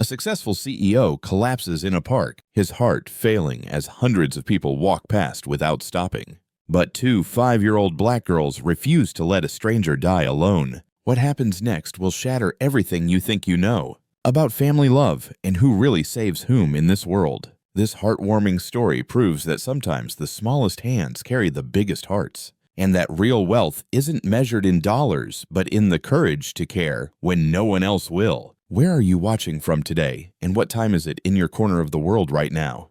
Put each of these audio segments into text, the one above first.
successful CEO collapses in a park, his heart failing as hundreds of people walk past without stopping. But two 5-year-old black girls refuse to let a stranger die alone. What happens next will shatter everything you think you know about family love and who really saves whom in this world. This heartwarming story proves that sometimes the smallest hands carry the biggest hearts, and that real wealth isn't measured in dollars, but in the courage to care when no one else will. Where are you watching from today, and what time is it in your corner of the world right now?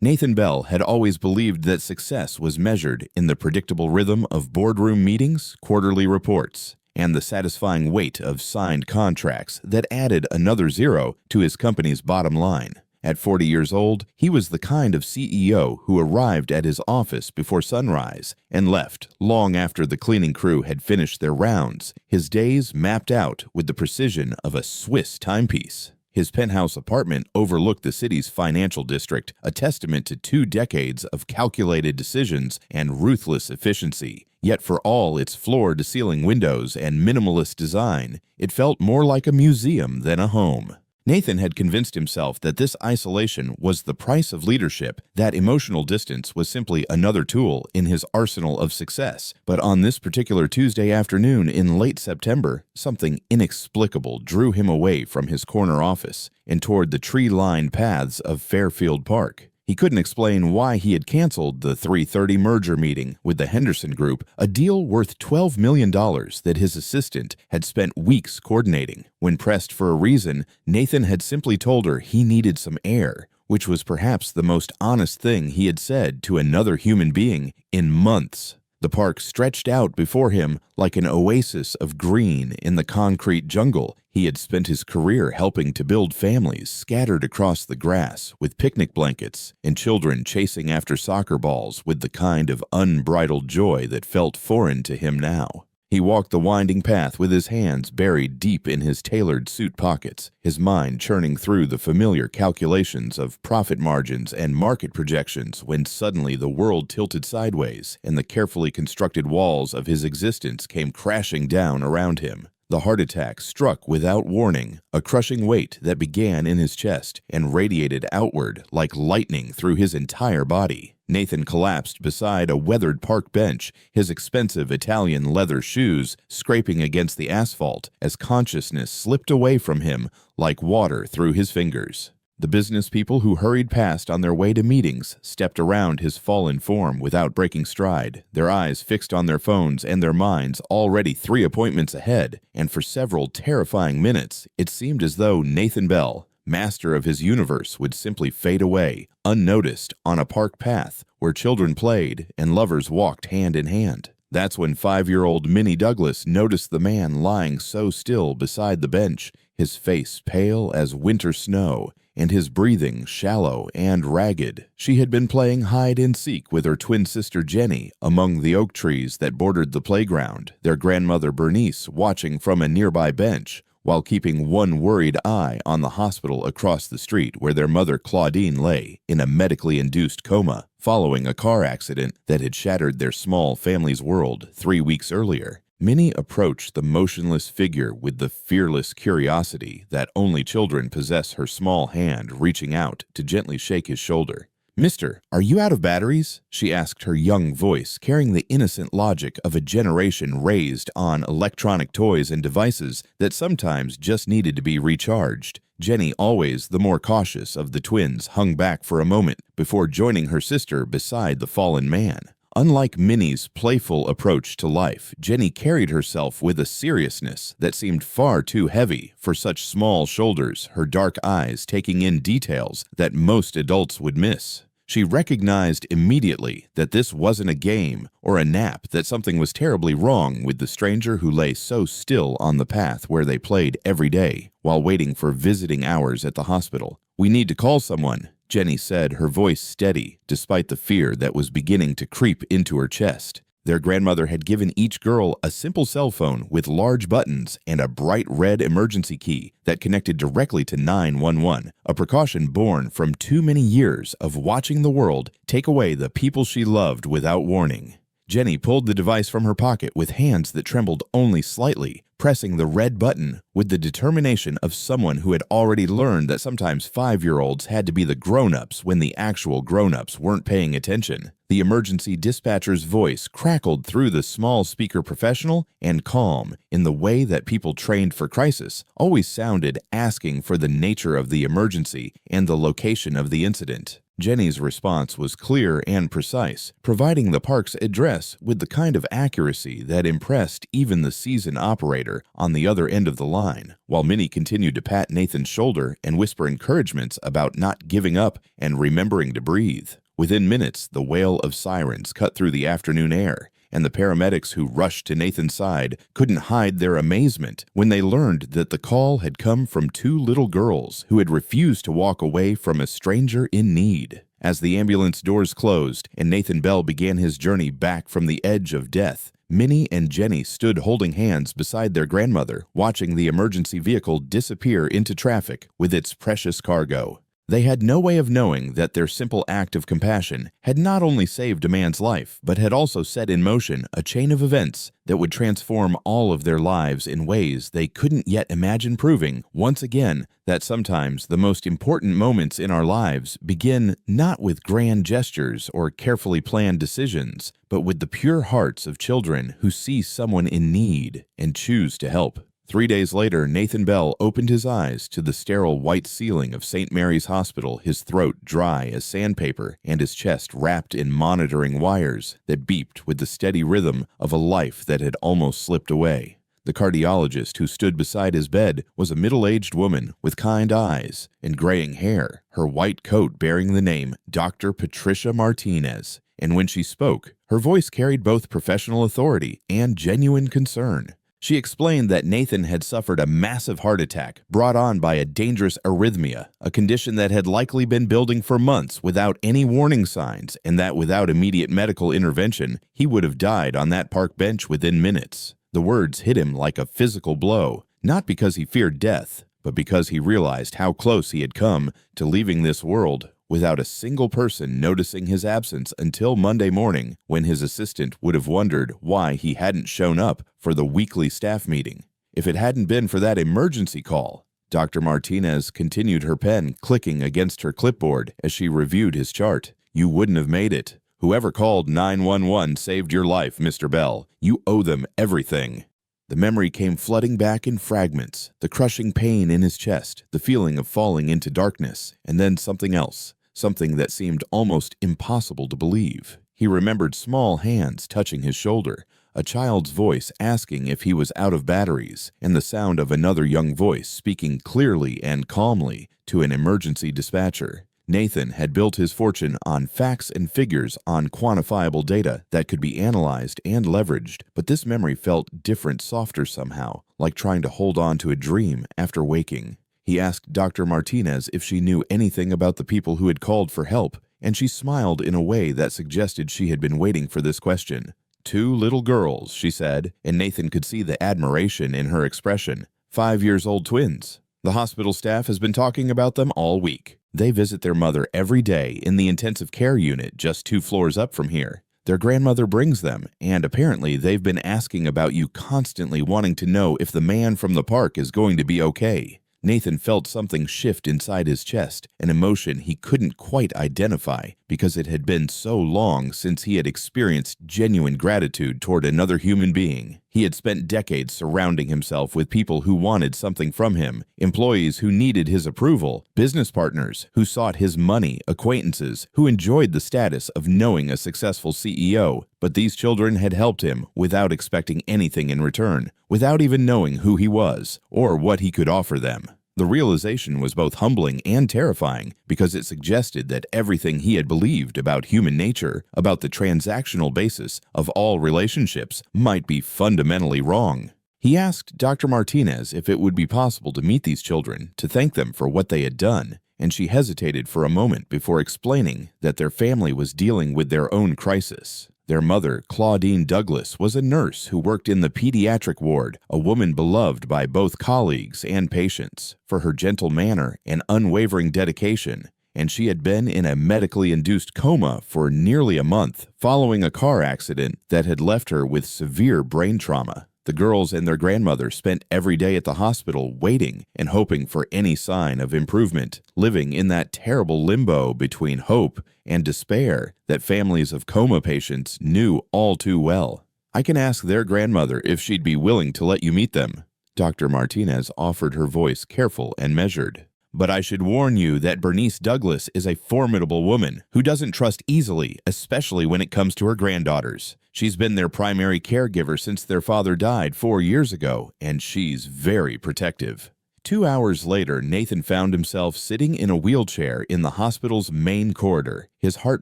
Nathan Bell had always believed that success was measured in the predictable rhythm of boardroom meetings, quarterly reports, and the satisfying weight of signed contracts that added another zero to his company's bottom line. At 40 years old, he was the kind of CEO who arrived at his office before sunrise and left long after the cleaning crew had finished their rounds, his days mapped out with the precision of a Swiss timepiece. His penthouse apartment overlooked the city's financial district, a testament to 2 decades of calculated decisions and ruthless efficiency. Yet for all its floor-to-ceiling windows and minimalist design, it felt more like a museum than a home. Nathan had convinced himself that this isolation was the price of leadership, that emotional distance was simply another tool in his arsenal of success. But on this particular Tuesday afternoon in late September, something inexplicable drew him away from his corner office and toward the tree-lined paths of Fairfield Park. He couldn't explain why he had canceled the 3:30 merger meeting with the Henderson Group, a deal worth $12 million that his assistant had spent weeks coordinating. When pressed for a reason, Nathan had simply told her he needed some air, which was perhaps the most honest thing he had said to another human being in months. The park stretched out before him like an oasis of green in the concrete jungle he had spent his career helping to build, families scattered across the grass with picnic blankets and children chasing after soccer balls with the kind of unbridled joy that felt foreign to him now. He walked the winding path with his hands buried deep in his tailored suit pockets, his mind churning through the familiar calculations of profit margins and market projections when suddenly the world tilted sideways and the carefully constructed walls of his existence came crashing down around him. The heart attack struck without warning, a crushing weight that began in his chest and radiated outward like lightning through his entire body. Nathan collapsed beside a weathered park bench, his expensive Italian leather shoes scraping against the asphalt as consciousness slipped away from him like water through his fingers. The business people who hurried past on their way to meetings stepped around his fallen form without breaking stride, their eyes fixed on their phones and their minds already 3 appointments ahead, and for several terrifying minutes, it seemed as though Nathan Bell, master of his universe, would simply fade away, unnoticed, on a park path where children played and lovers walked hand in hand. That's when 5-year-old Minnie Douglas noticed the man lying so still beside the bench, his face pale as winter snow, and his breathing shallow and ragged. She had been playing hide-and-seek with her twin sister Jenny among the oak trees that bordered the playground, their grandmother Bernice watching from a nearby bench, while keeping one worried eye on the hospital across the street where their mother Claudine lay in a medically induced coma following a car accident that had shattered their small family's world 3 weeks earlier. Minnie approached the motionless figure with the fearless curiosity that only children possess, her small hand reaching out to gently shake his shoulder. "Mister, are you out of batteries?" she asked, her young voice carrying the innocent logic of a generation raised on electronic toys and devices that sometimes just needed to be recharged. Jenny, always the more cautious of the twins, hung back for a moment before joining her sister beside the fallen man. Unlike Minnie's playful approach to life, Jenny carried herself with a seriousness that seemed far too heavy for such small shoulders, her dark eyes taking in details that most adults would miss. She recognized immediately that this wasn't a game or a nap, that something was terribly wrong with the stranger who lay so still on the path where they played every day while waiting for visiting hours at the hospital. "We need to call someone," Jenny said, her voice steady despite the fear that was beginning to creep into her chest. Their grandmother had given each girl a simple cell phone with large buttons and a bright red emergency key that connected directly to 911, a precaution born from too many years of watching the world take away the people she loved without warning. Jenny pulled the device from her pocket with hands that trembled only slightly, pressing the red button with the determination of someone who had already learned that sometimes 5-year-olds had to be the grown-ups when the actual grown-ups weren't paying attention. The emergency dispatcher's voice crackled through the small speaker, professional and calm, in the way that people trained for crisis always sounded, asking for the nature of the emergency and the location of the incident. Jenny's response was clear and precise, providing the park's address with the kind of accuracy that impressed even the seasoned operator on the other end of the line, while Minnie continued to pat Nathan's shoulder and whisper encouragements about not giving up and remembering to breathe. Within minutes, the wail of sirens cut through the afternoon air, and the paramedics who rushed to Nathan's side couldn't hide their amazement when they learned that the call had come from 2 little girls who had refused to walk away from a stranger in need. As the ambulance doors closed and Nathan Bell began his journey back from the edge of death, Minnie and Jenny stood holding hands beside their grandmother, watching the emergency vehicle disappear into traffic with its precious cargo. They had no way of knowing that their simple act of compassion had not only saved a man's life, but had also set in motion a chain of events that would transform all of their lives in ways they couldn't yet imagine, proving, once again, that sometimes the most important moments in our lives begin not with grand gestures or carefully planned decisions, but with the pure hearts of children who see someone in need and choose to help. 3 days later, Nathan Bell opened his eyes to the sterile white ceiling of St. Mary's Hospital, his throat dry as sandpaper and his chest wrapped in monitoring wires that beeped with the steady rhythm of a life that had almost slipped away. The cardiologist who stood beside his bed was a middle-aged woman with kind eyes and graying hair, her white coat bearing the name Dr. Patricia Martinez. And when she spoke, her voice carried both professional authority and genuine concern. She explained that Nathan had suffered a massive heart attack brought on by a dangerous arrhythmia, a condition that had likely been building for months without any warning signs, and that without immediate medical intervention, he would have died on that park bench within minutes. The words hit him like a physical blow, not because he feared death, but because he realized how close he had come to leaving this world without a single person noticing his absence until Monday morning, when his assistant would have wondered why he hadn't shown up for the weekly staff meeting. If it hadn't been for that emergency call, Dr. Martinez continued, her pen clicking against her clipboard as she reviewed his chart. You wouldn't have made it. Whoever called 911 saved your life, Mr. Bell. You owe them everything. The memory came flooding back in fragments, the crushing pain in his chest, the feeling of falling into darkness, and then something else. Something that seemed almost impossible to believe. He remembered small hands touching his shoulder, a child's voice asking if he was out of batteries, and the sound of another young voice speaking clearly and calmly to an emergency dispatcher. Nathan had built his fortune on facts and figures, on quantifiable data that could be analyzed and leveraged, but this memory felt different, softer somehow, like trying to hold on to a dream after waking. He asked Dr. Martinez if she knew anything about the people who had called for help, and she smiled in a way that suggested she had been waiting for this question. 2 little girls, she said, and Nathan could see the admiration in her expression. 5-year-old twins. The hospital staff has been talking about them all week. They visit their mother every day in the intensive care unit just 2 floors up from here. Their grandmother brings them, and apparently they've been asking about you, constantly wanting to know if the man from the park is going to be okay. Nathan felt something shift inside his chest, an emotion he couldn't quite identify because it had been so long since he had experienced genuine gratitude toward another human being. He had spent decades surrounding himself with people who wanted something from him, employees who needed his approval, business partners who sought his money, acquaintances who enjoyed the status of knowing a successful CEO. But these children had helped him without expecting anything in return, without even knowing who he was or what he could offer them. The realization was both humbling and terrifying because it suggested that everything he had believed about human nature, about the transactional basis of all relationships, might be fundamentally wrong. He asked Dr. Martinez if it would be possible to meet these children, to thank them for what they had done, and she hesitated for a moment before explaining that their family was dealing with their own crisis. Their mother, Claudine Douglas, was a nurse who worked in the pediatric ward, a woman beloved by both colleagues and patients for her gentle manner and unwavering dedication, and she had been in a medically induced coma for nearly a month following a car accident that had left her with severe brain trauma. The girls and their grandmother spent every day at the hospital waiting and hoping for any sign of improvement, living in that terrible limbo between hope and despair that families of coma patients knew all too well. I can ask their grandmother if she'd be willing to let you meet them. Dr. Martinez offered, her voice careful and measured. But I should warn you that Bernice Douglas is a formidable woman who doesn't trust easily, especially when it comes to her granddaughters. She's been their primary caregiver since their father died 4 years ago, and she's very protective. 2 hours later, Nathan found himself sitting in a wheelchair in the hospital's main corridor, his heart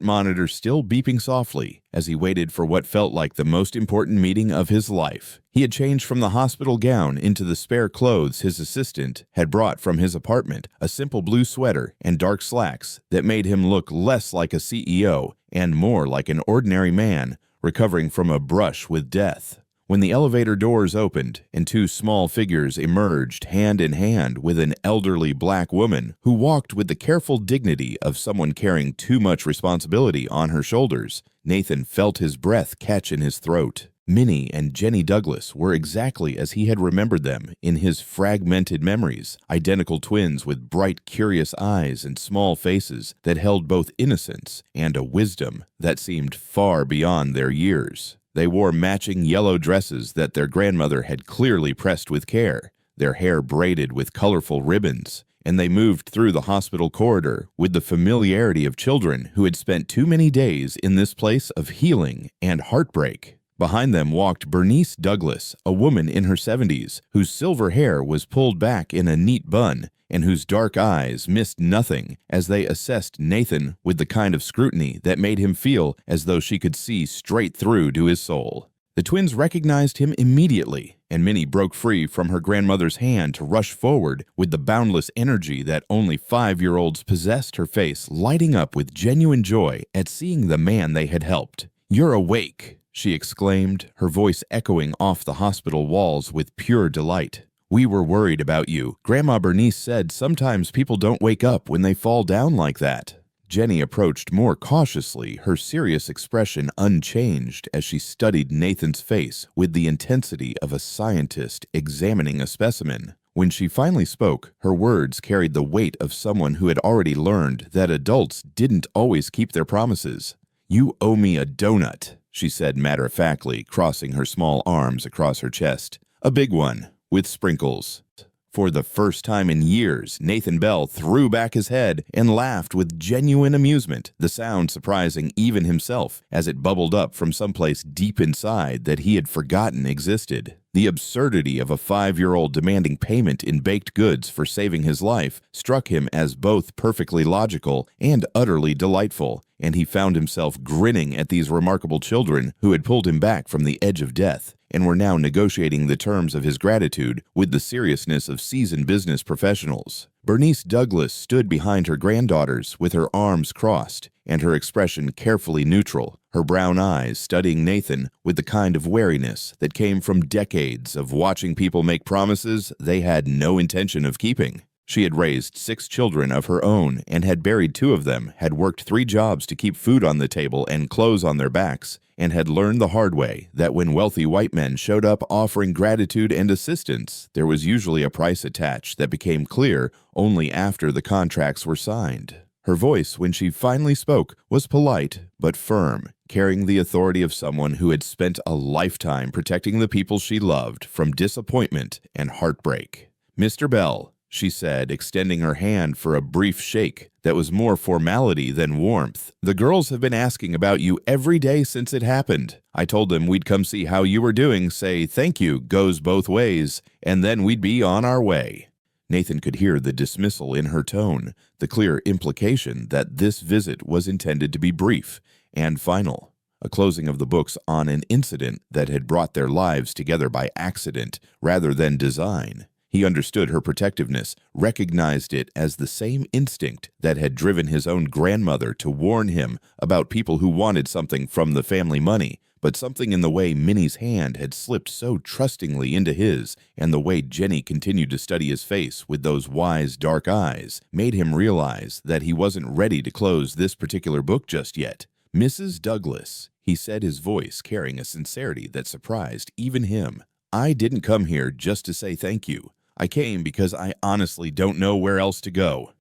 monitor still beeping softly as he waited for what felt like the most important meeting of his life. He had changed from the hospital gown into the spare clothes his assistant had brought from his apartment, a simple blue sweater and dark slacks that made him look less like a CEO and more like an ordinary man recovering from a brush with death. When the elevator doors opened and 2 small figures emerged hand in hand with an elderly black woman who walked with the careful dignity of someone carrying too much responsibility on her shoulders, Nathan felt his breath catch in his throat. Minnie and Jenny Douglas were exactly as he had remembered them in his fragmented memories, identical twins with bright, curious eyes and small faces that held both innocence and a wisdom that seemed far beyond their years. They wore matching yellow dresses that their grandmother had clearly pressed with care, their hair braided with colorful ribbons, and they moved through the hospital corridor with the familiarity of children who had spent too many days in this place of healing and heartbreak. Behind them walked Bernice Douglas, a woman in her 70s, whose silver hair was pulled back in a neat bun and whose dark eyes missed nothing as they assessed Nathan with the kind of scrutiny that made him feel as though she could see straight through to his soul. The twins recognized him immediately, and Minnie broke free from her grandmother's hand to rush forward with the boundless energy that only 5-year-olds possessed, her face lighting up with genuine joy at seeing the man they had helped. "You're awake," she exclaimed, her voice echoing off the hospital walls with pure delight. "We were worried about you. Grandma Bernice said sometimes people don't wake up when they fall down like that." Jenny approached more cautiously, her serious expression unchanged as she studied Nathan's face with the intensity of a scientist examining a specimen. When she finally spoke, her words carried the weight of someone who had already learned that adults didn't always keep their promises. "You owe me a donut," she said matter-of-factly, crossing her small arms across her chest. "A big one, with sprinkles." For the first time in years, Nathan Bell threw back his head and laughed with genuine amusement, the sound surprising even himself as it bubbled up from someplace deep inside that he had forgotten existed. The absurdity of a 5-year-old demanding payment in baked goods for saving his life struck him as both perfectly logical and utterly delightful, and he found himself grinning at these remarkable children who had pulled him back from the edge of death and were now negotiating the terms of his gratitude with the seriousness of seasoned business professionals. Bernice Douglas stood behind her granddaughters with her arms crossed and her expression carefully neutral, her brown eyes studying Nathan with the kind of wariness that came from decades of watching people make promises they had no intention of keeping. She had raised 6 children of her own and had buried 2 of them, had worked 3 jobs to keep food on the table and clothes on their backs, and had learned the hard way that when wealthy white men showed up offering gratitude and assistance, there was usually a price attached that became clear only after the contracts were signed. Her voice, when she finally spoke, was polite but firm, carrying the authority of someone who had spent a lifetime protecting the people she loved from disappointment and heartbreak. "Mr. Bell," she said, extending her hand for a brief shake that was more formality than warmth. "The girls have been asking about you every day since it happened. I told them we'd come see how you were doing, say thank you goes both ways, and then we'd be on our way." Nathan could hear the dismissal in her tone, the clear implication that this visit was intended to be brief and final, a closing of the books on an incident that had brought their lives together by accident rather than design. He understood her protectiveness, recognized it as the same instinct that had driven his own grandmother to warn him about people who wanted something from the family money, But something in the way Minnie's hand had slipped so trustingly into his, and the way Jenny continued to study his face with those wise, dark eyes, made him realize that he wasn't ready to close this particular book just yet. "Mrs. Douglas," he said, his voice carrying a sincerity that surprised even him, "I didn't come here just to say thank you. I came because I honestly don't know where else to go."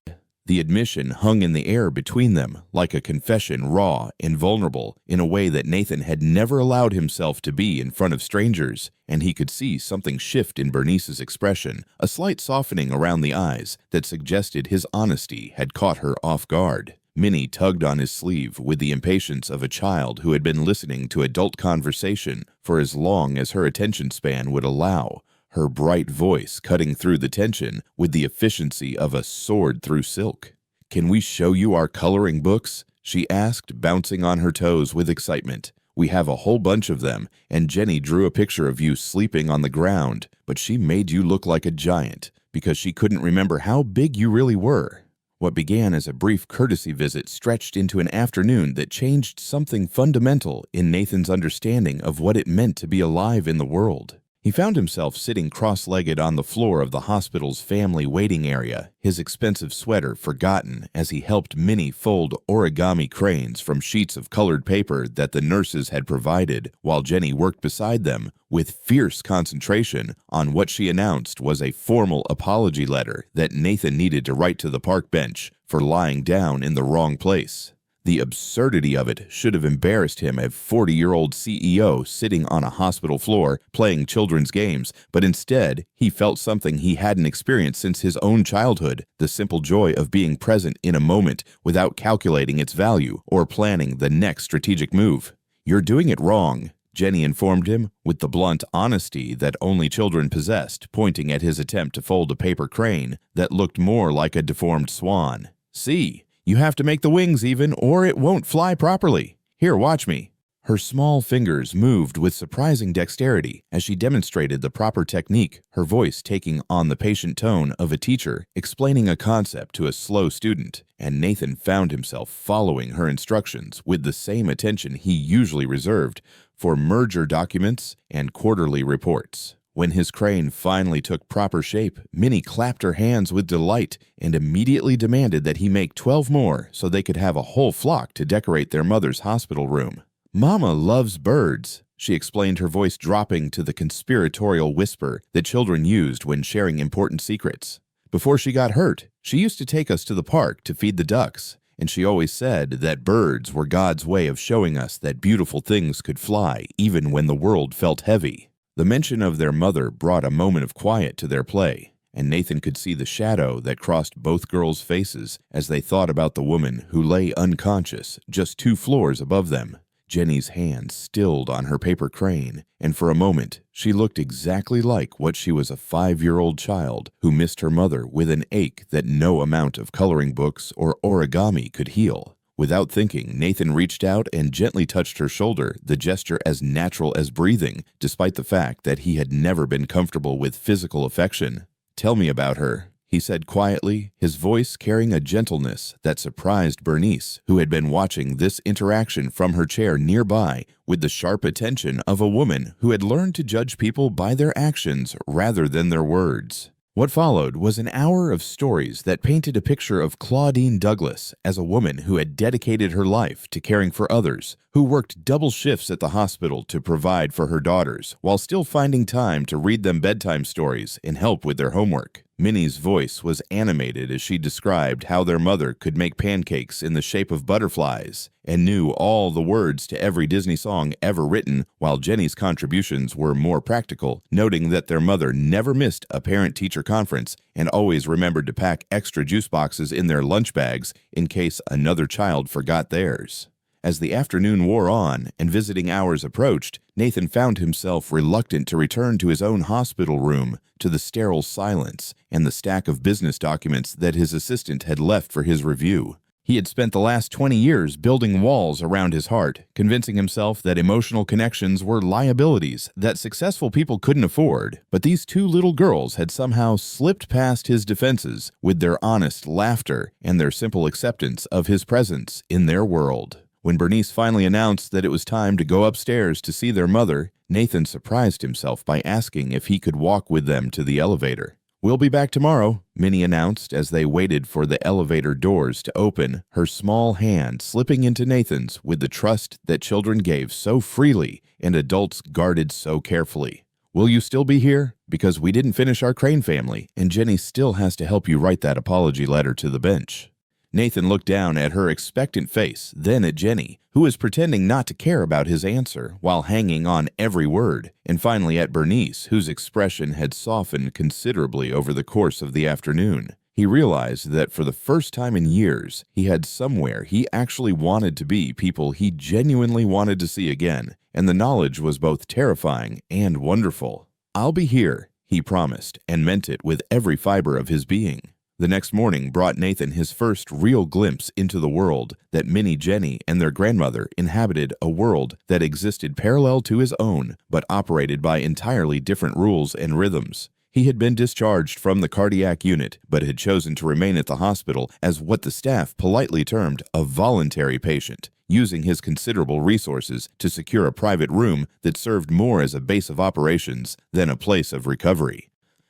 The admission hung in the air between them, like a confession, raw and vulnerable, in a way that Nathan had never allowed himself to be in front of strangers, and he could see something shift in Bernice's expression, a slight softening around the eyes that suggested his honesty had caught her off guard. Minnie tugged on his sleeve with the impatience of a child who had been listening to adult conversation for as long as her attention span would allow, her bright voice cutting through the tension with the efficiency of a sword through silk. "Can we show you our coloring books?" she asked, bouncing on her toes with excitement. "We have a whole bunch of them, and Jenny drew a picture of you sleeping on the ground, but she made you look like a giant because she couldn't remember how big you really were." What began as a brief courtesy visit stretched into an afternoon that changed something fundamental in Nathan's understanding of what it meant to be alive in the world. He found himself sitting cross-legged on the floor of the hospital's family waiting area, his expensive sweater forgotten as he helped Minnie fold origami cranes from sheets of colored paper that the nurses had provided, while Jenny worked beside them with fierce concentration on what she announced was a formal apology letter that Nathan needed to write to the park bench for lying down in the wrong place. The absurdity of it should have embarrassed him, a 40-year-old CEO sitting on a hospital floor playing children's games, but instead, he felt something he hadn't experienced since his own childhood, the simple joy of being present in a moment without calculating its value or planning the next strategic move. "You're doing it wrong," Jenny informed him with the blunt honesty that only children possessed, pointing at his attempt to fold a paper crane that looked more like a deformed swan. "See? You have to make the wings even, or it won't fly properly. Here, watch me." Her small fingers moved with surprising dexterity as she demonstrated the proper technique, her voice taking on the patient tone of a teacher explaining a concept to a slow student, and Nathan found himself following her instructions with the same attention he usually reserved for merger documents and quarterly reports. When his crane finally took proper shape, Minnie clapped her hands with delight and immediately demanded that he make 12 more so they could have a whole flock to decorate their mother's hospital room. "Mama loves birds," she explained, her voice dropping to the conspiratorial whisper that children used when sharing important secrets. "Before she got hurt, she used to take us to the park to feed the ducks, and she always said that birds were God's way of showing us that beautiful things could fly even when the world felt heavy." The mention of their mother brought a moment of quiet to their play, and Nathan could see the shadow that crossed both girls' faces as they thought about the woman who lay unconscious just 2 floors above them. Jenny's hand stilled on her paper crane, and for a moment she looked exactly like what she was, a 5-year-old child who missed her mother with an ache that no amount of coloring books or origami could heal. Without thinking, Nathan reached out and gently touched her shoulder, the gesture as natural as breathing, despite the fact that he had never been comfortable with physical affection. "Tell me about her," he said quietly, his voice carrying a gentleness that surprised Bernice, who had been watching this interaction from her chair nearby with the sharp attention of a woman who had learned to judge people by their actions rather than their words. What followed was an hour of stories that painted a picture of Claudine Douglas as a woman who had dedicated her life to caring for others, who worked double shifts at the hospital to provide for her daughters, while still finding time to read them bedtime stories and help with their homework. Minnie's voice was animated as she described how their mother could make pancakes in the shape of butterflies and knew all the words to every Disney song ever written, while Jenny's contributions were more practical, noting that their mother never missed a parent-teacher conference and always remembered to pack extra juice boxes in their lunch bags in case another child forgot theirs. As the afternoon wore on and visiting hours approached, Nathan found himself reluctant to return to his own hospital room, to the sterile silence and the stack of business documents that his assistant had left for his review. He had spent the last 20 years building walls around his heart, convincing himself that emotional connections were liabilities that successful people couldn't afford, but these 2 little girls had somehow slipped past his defenses with their honest laughter and their simple acceptance of his presence in their world. When Bernice finally announced that it was time to go upstairs to see their mother, Nathan surprised himself by asking if he could walk with them to the elevator. "We'll be back tomorrow," Minnie announced as they waited for the elevator doors to open, her small hand slipping into Nathan's with the trust that children gave so freely and adults guarded so carefully. "Will you still be here? Because we didn't finish our Crane family, and Jenny still has to help you write that apology letter to the bench." Nathan looked down at her expectant face, then at Jenny, who was pretending not to care about his answer while hanging on every word, and finally at Bernice, whose expression had softened considerably over the course of the afternoon. He realized that for the first time in years, he had somewhere he actually wanted to be people he genuinely wanted to see again, and the knowledge was both terrifying and wonderful. "I'll be here," he promised, and meant it with every fiber of his being. The next morning brought Nathan his first real glimpse into the world that Minnie, Jenny, and their grandmother inhabited, a world that existed parallel to his own, but operated by entirely different rules and rhythms. He had been discharged from the cardiac unit, but had chosen to remain at the hospital as what the staff politely termed a voluntary patient, using his considerable resources to secure a private room that served more as a base of operations than a place of recovery.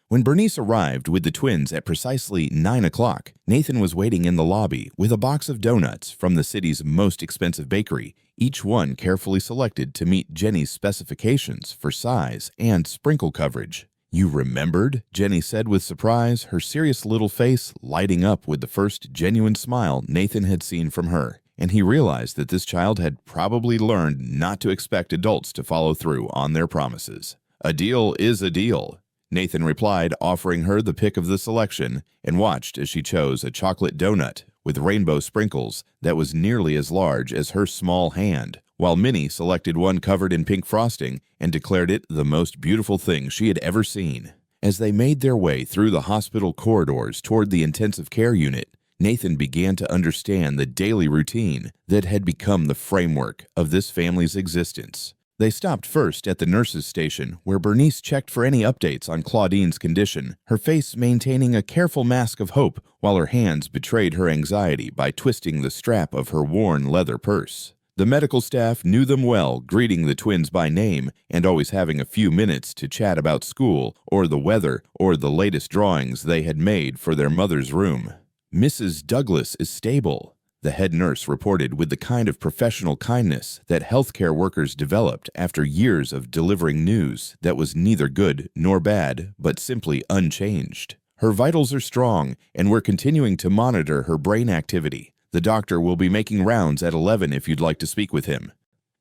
When Bernice arrived with the twins at precisely 9 o'clock, Nathan was waiting in the lobby with a box of donuts from the city's most expensive bakery, each one carefully selected to meet Jenny's specifications for size and sprinkle coverage. "You remembered?" Jenny said with surprise, her serious little face lighting up with the first genuine smile Nathan had seen from her, and he realized that this child had probably learned not to expect adults to follow through on their promises. "A deal is a deal," Nathan replied, offering her the pick of the selection, and watched as she chose a chocolate donut with rainbow sprinkles that was nearly as large as her small hand, while Minnie selected one covered in pink frosting and declared it the most beautiful thing she had ever seen. As they made their way through the hospital corridors toward the intensive care unit, Nathan began to understand the daily routine that had become the framework of this family's existence. They stopped first at the nurse's station, where Bernice checked for any updates on Claudine's condition, her face maintaining a careful mask of hope while her hands betrayed her anxiety by twisting the strap of her worn leather purse. The medical staff knew them well, greeting the twins by name and always having a few minutes to chat about school or the weather or the latest drawings they had made for their mother's room. "Mrs. Douglas is stable," the head nurse reported with the kind of professional kindness that healthcare workers developed after years of delivering news that was neither good nor bad, but simply unchanged. "Her vitals are strong, and we're continuing to monitor her brain activity. The doctor will be making rounds at 11 if you'd like to speak with him."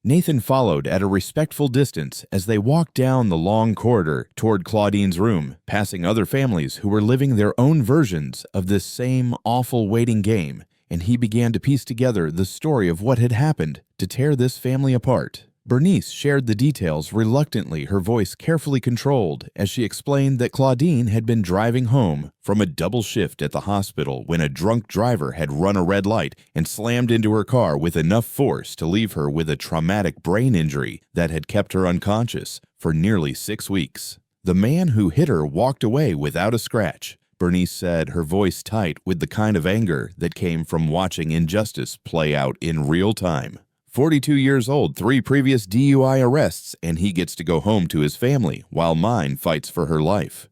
Nathan followed at a respectful distance as they walked down the long corridor toward Claudine's room, passing other families who were living their own versions of this same awful waiting game, and he began to piece together the story of what had happened to tear this family apart. Bernice shared the details reluctantly, her voice carefully controlled, as she explained that Claudine had been driving home from a double shift at the hospital when a drunk driver had run a red light and slammed into her car with enough force to leave her with a traumatic brain injury that had kept her unconscious for nearly 6 weeks. "The man who hit her walked away without a scratch," Bernice said, her voice tight with the kind of anger that came from watching injustice play out in real time. 42 years old, 3 previous DUI arrests, and he gets to go home to his family while mine fights for her life.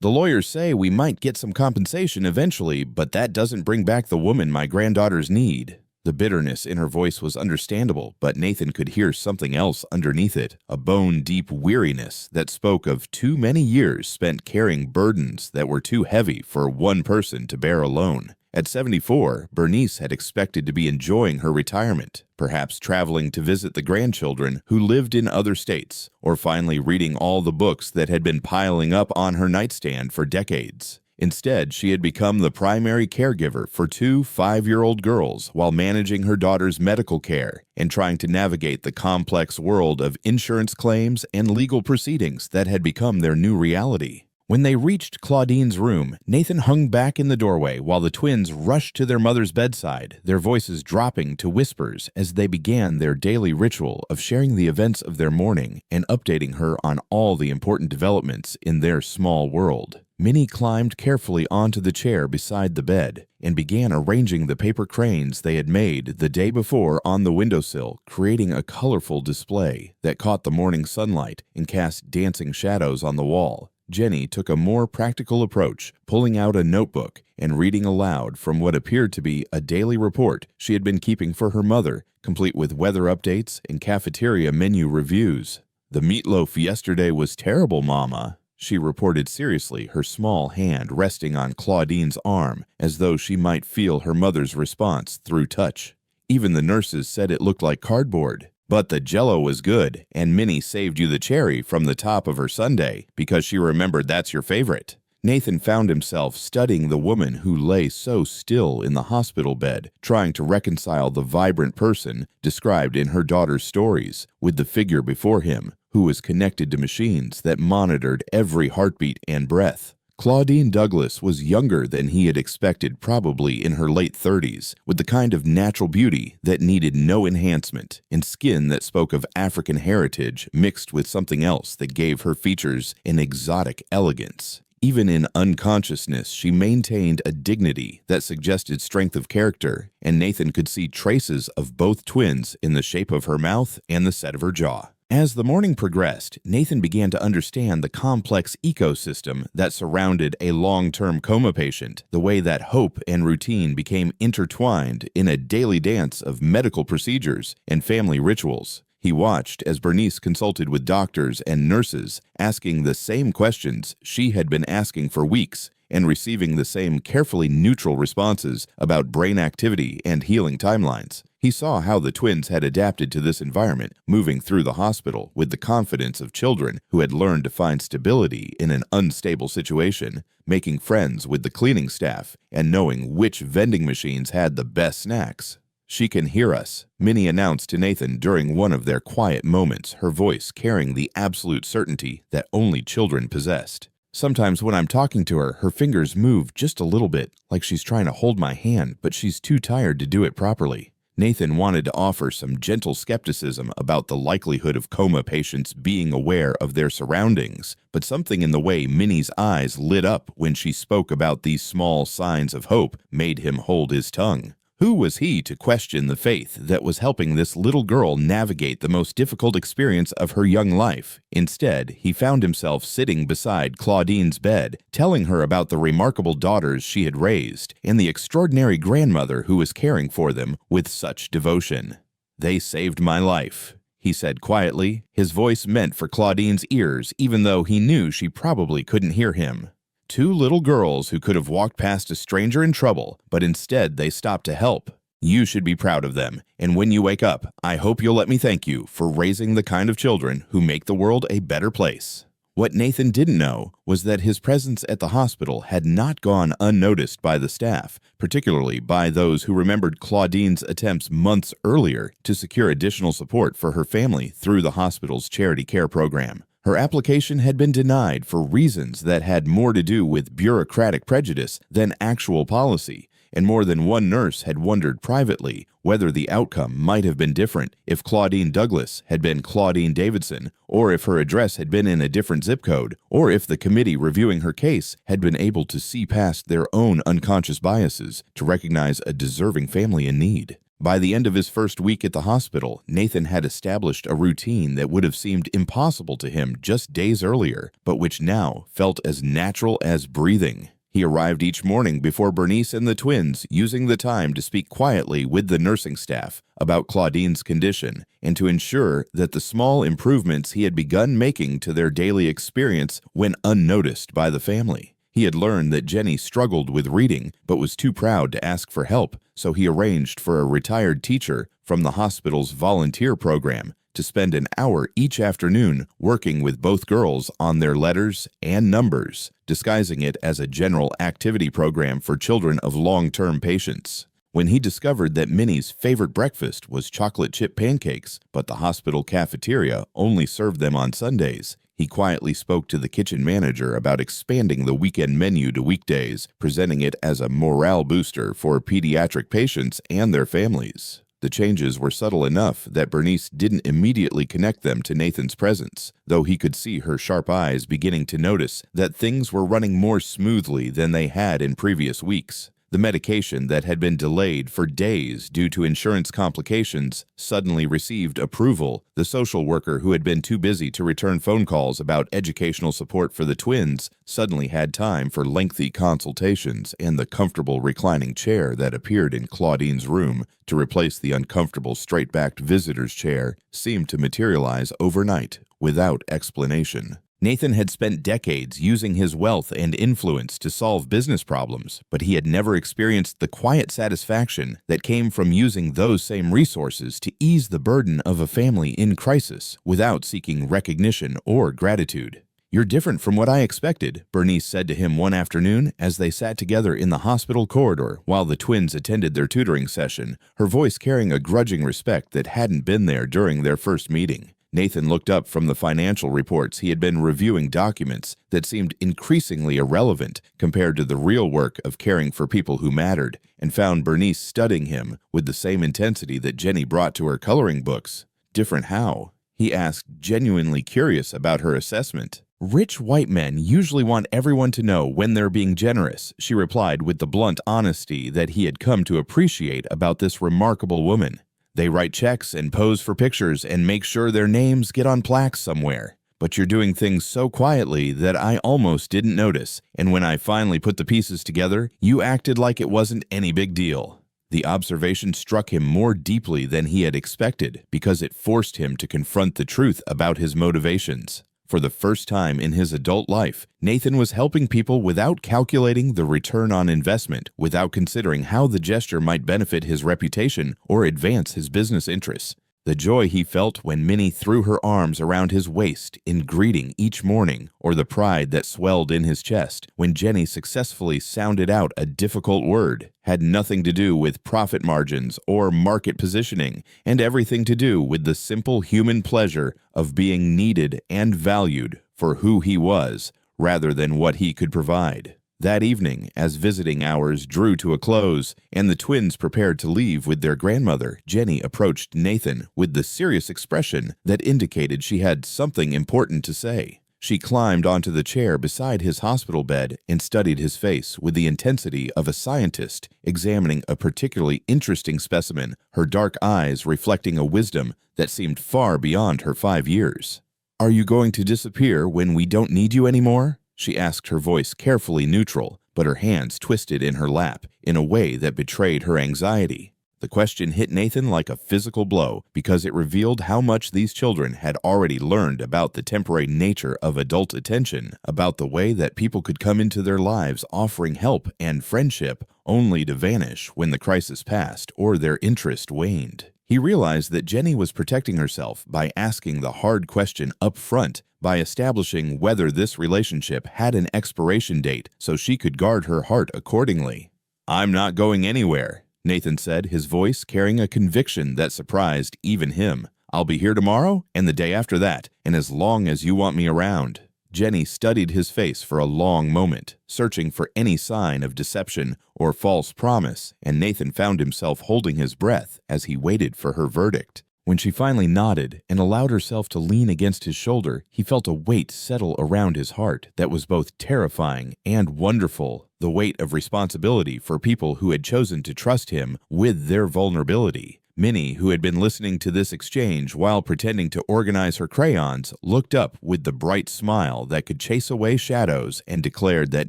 "The lawyers say we might get some compensation eventually, but that doesn't bring back the woman my granddaughters need." The bitterness in her voice was understandable, but Nathan could hear something else underneath it, a bone-deep weariness that spoke of too many years spent carrying burdens that were too heavy for one person to bear alone. At 74, Bernice had expected to be enjoying her retirement, perhaps traveling to visit the grandchildren who lived in other states, or finally reading all the books that had been piling up on her nightstand for decades. Instead, she had become the primary caregiver for 2 5-year-old girls while managing her daughter's medical care and trying to navigate the complex world of insurance claims and legal proceedings that had become their new reality. When they reached Claudine's room, Nathan hung back in the doorway while the twins rushed to their mother's bedside, their voices dropping to whispers as they began their daily ritual of sharing the events of their morning and updating her on all the important developments in their small world. Minnie climbed carefully onto the chair beside the bed and began arranging the paper cranes they had made the day before on the windowsill, creating a colorful display that caught the morning sunlight and cast dancing shadows on the wall. Jenny took a more practical approach, pulling out a notebook and reading aloud from what appeared to be a daily report she had been keeping for her mother, complete with weather updates and cafeteria menu reviews. "The meatloaf yesterday was terrible, Mama," she reported seriously, her small hand resting on Claudine's arm as though she might feel her mother's response through touch. "Even the nurses said it looked like cardboard. But the Jell-O was good, and Minnie saved you the cherry from the top of her sundae because she remembered that's your favorite." Nathan found himself studying the woman who lay so still in the hospital bed, trying to reconcile the vibrant person described in her daughter's stories with the figure before him, who was connected to machines that monitored every heartbeat and breath. Claudine Douglas was younger than he had expected, probably in her late 30s, with the kind of natural beauty that needed no enhancement, and skin that spoke of African heritage mixed with something else that gave her features an exotic elegance. Even in unconsciousness, she maintained a dignity that suggested strength of character, and Nathan could see traces of both twins in the shape of her mouth and the set of her jaw. As the morning progressed, Nathan began to understand the complex ecosystem that surrounded a long-term coma patient, the way that hope and routine became intertwined in a daily dance of medical procedures and family rituals. He watched as Bernice consulted with doctors and nurses, asking the same questions she had been asking for weeks and receiving the same carefully neutral responses about brain activity and healing timelines. He saw how the twins had adapted to this environment, moving through the hospital with the confidence of children who had learned to find stability in an unstable situation, making friends with the cleaning staff, and knowing which vending machines had the best snacks. "She can hear us," Minnie announced to Nathan during one of their quiet moments, her voice carrying the absolute certainty that only children possessed. "Sometimes when I'm talking to her, her fingers move just a little bit, like she's trying to hold my hand, but she's too tired to do it properly." Nathan wanted to offer some gentle skepticism about the likelihood of coma patients being aware of their surroundings, but something in the way Minnie's eyes lit up when she spoke about these small signs of hope made him hold his tongue. Who was he to question the faith that was helping this little girl navigate the most difficult experience of her young life? Instead, he found himself sitting beside Claudine's bed, telling her about the remarkable daughters she had raised and the extraordinary grandmother who was caring for them with such devotion. "They saved my life," he said quietly, his voice meant for Claudine's ears even though he knew she probably couldn't hear him. "Two little girls who could have walked past a stranger in trouble, but instead they stopped to help. You should be proud of them, and when you wake up, I hope you'll let me thank you for raising the kind of children who make the world a better place." What Nathan didn't know was that his presence at the hospital had not gone unnoticed by the staff, particularly by those who remembered Claudine's attempts months earlier to secure additional support for her family through the hospital's charity care program. Her application had been denied for reasons that had more to do with bureaucratic prejudice than actual policy, and more than one nurse had wondered privately whether the outcome might have been different if Claudine Douglas had been Claudine Davidson, or if her address had been in a different zip code, or if the committee reviewing her case had been able to see past their own unconscious biases to recognize a deserving family in need. By the end of his first week at the hospital, Nathan had established a routine that would have seemed impossible to him just days earlier, but which now felt as natural as breathing. He arrived each morning before Bernice and the twins, using the time to speak quietly with the nursing staff about Claudine's condition and to ensure that the small improvements he had begun making to their daily experience went unnoticed by the family. He had learned that Jenny struggled with reading but was too proud to ask for help, so he arranged for a retired teacher from the hospital's volunteer program to spend an hour each afternoon working with both girls on their letters and numbers, disguising it as a general activity program for children of long-term patients. When he discovered that Minnie's favorite breakfast was chocolate chip pancakes, but the hospital cafeteria only served them on Sundays, he quietly spoke to the kitchen manager about expanding the weekend menu to weekdays, presenting it as a morale booster for pediatric patients and their families. The changes were subtle enough that Bernice didn't immediately connect them to Nathan's presence, though he could see her sharp eyes beginning to notice that things were running more smoothly than they had in previous weeks. The medication that had been delayed for days due to insurance complications suddenly received approval. The social worker who had been too busy to return phone calls about educational support for the twins suddenly had time for lengthy consultations, and the comfortable reclining chair that appeared in Claudine's room to replace the uncomfortable straight-backed visitor's chair seemed to materialize overnight without explanation. Nathan had spent decades using his wealth and influence to solve business problems, but he had never experienced the quiet satisfaction that came from using those same resources to ease the burden of a family in crisis without seeking recognition or gratitude. "You're different from what I expected," Bernice said to him one afternoon as they sat together in the hospital corridor while the twins attended their tutoring session, her voice carrying a grudging respect that hadn't been there during their first meeting. Nathan looked up from the financial reports he had been reviewing, documents that seemed increasingly irrelevant compared to the real work of caring for people who mattered, and found Bernice studying him with the same intensity that Jenny brought to her coloring books. "Different how?" he asked, genuinely curious about her assessment. "Rich white men usually want everyone to know when they're being generous," she replied with the blunt honesty that he had come to appreciate about this remarkable woman. "They write checks and pose for pictures and make sure their names get on plaques somewhere. But you're doing things so quietly that I almost didn't notice, and when I finally put the pieces together, you acted like it wasn't any big deal." The observation struck him more deeply than he had expected because it forced him to confront the truth about his motivations. For the first time in his adult life, Nathan was helping people without calculating the return on investment, without considering how the gesture might benefit his reputation or advance his business interests. The joy he felt when Minnie threw her arms around his waist in greeting each morning, or the pride that swelled in his chest when Jenny successfully sounded out a difficult word, had nothing to do with profit margins or market positioning, and everything to do with the simple human pleasure of being needed and valued for who he was, rather than what he could provide. That evening, as visiting hours drew to a close and the twins prepared to leave with their grandmother, Jenny approached Nathan with the serious expression that indicated she had something important to say. She climbed onto the chair beside his hospital bed and studied his face with the intensity of a scientist examining a particularly interesting specimen, her dark eyes reflecting a wisdom that seemed far beyond her 5 years. "Are you going to disappear when we don't need you anymore?" she asked, her voice carefully neutral, but her hands twisted in her lap in a way that betrayed her anxiety. The question hit Nathan like a physical blow because it revealed how much these children had already learned about the temporary nature of adult attention, about the way that people could come into their lives offering help and friendship only to vanish when the crisis passed or their interest waned. He realized that Jenny was protecting herself by asking the hard question up front, by establishing whether this relationship had an expiration date so she could guard her heart accordingly. "I'm not going anywhere," Nathan said, his voice carrying a conviction that surprised even him. "I'll be here tomorrow and the day after that, and as long as you want me around." Jenny studied his face for a long moment, searching for any sign of deception or false promise, and Nathan found himself holding his breath as he waited for her verdict. When she finally nodded and allowed herself to lean against his shoulder, he felt a weight settle around his heart that was both terrifying and wonderful, the weight of responsibility for people who had chosen to trust him with their vulnerability. Minnie, who had been listening to this exchange while pretending to organize her crayons, looked up with the bright smile that could chase away shadows and declared that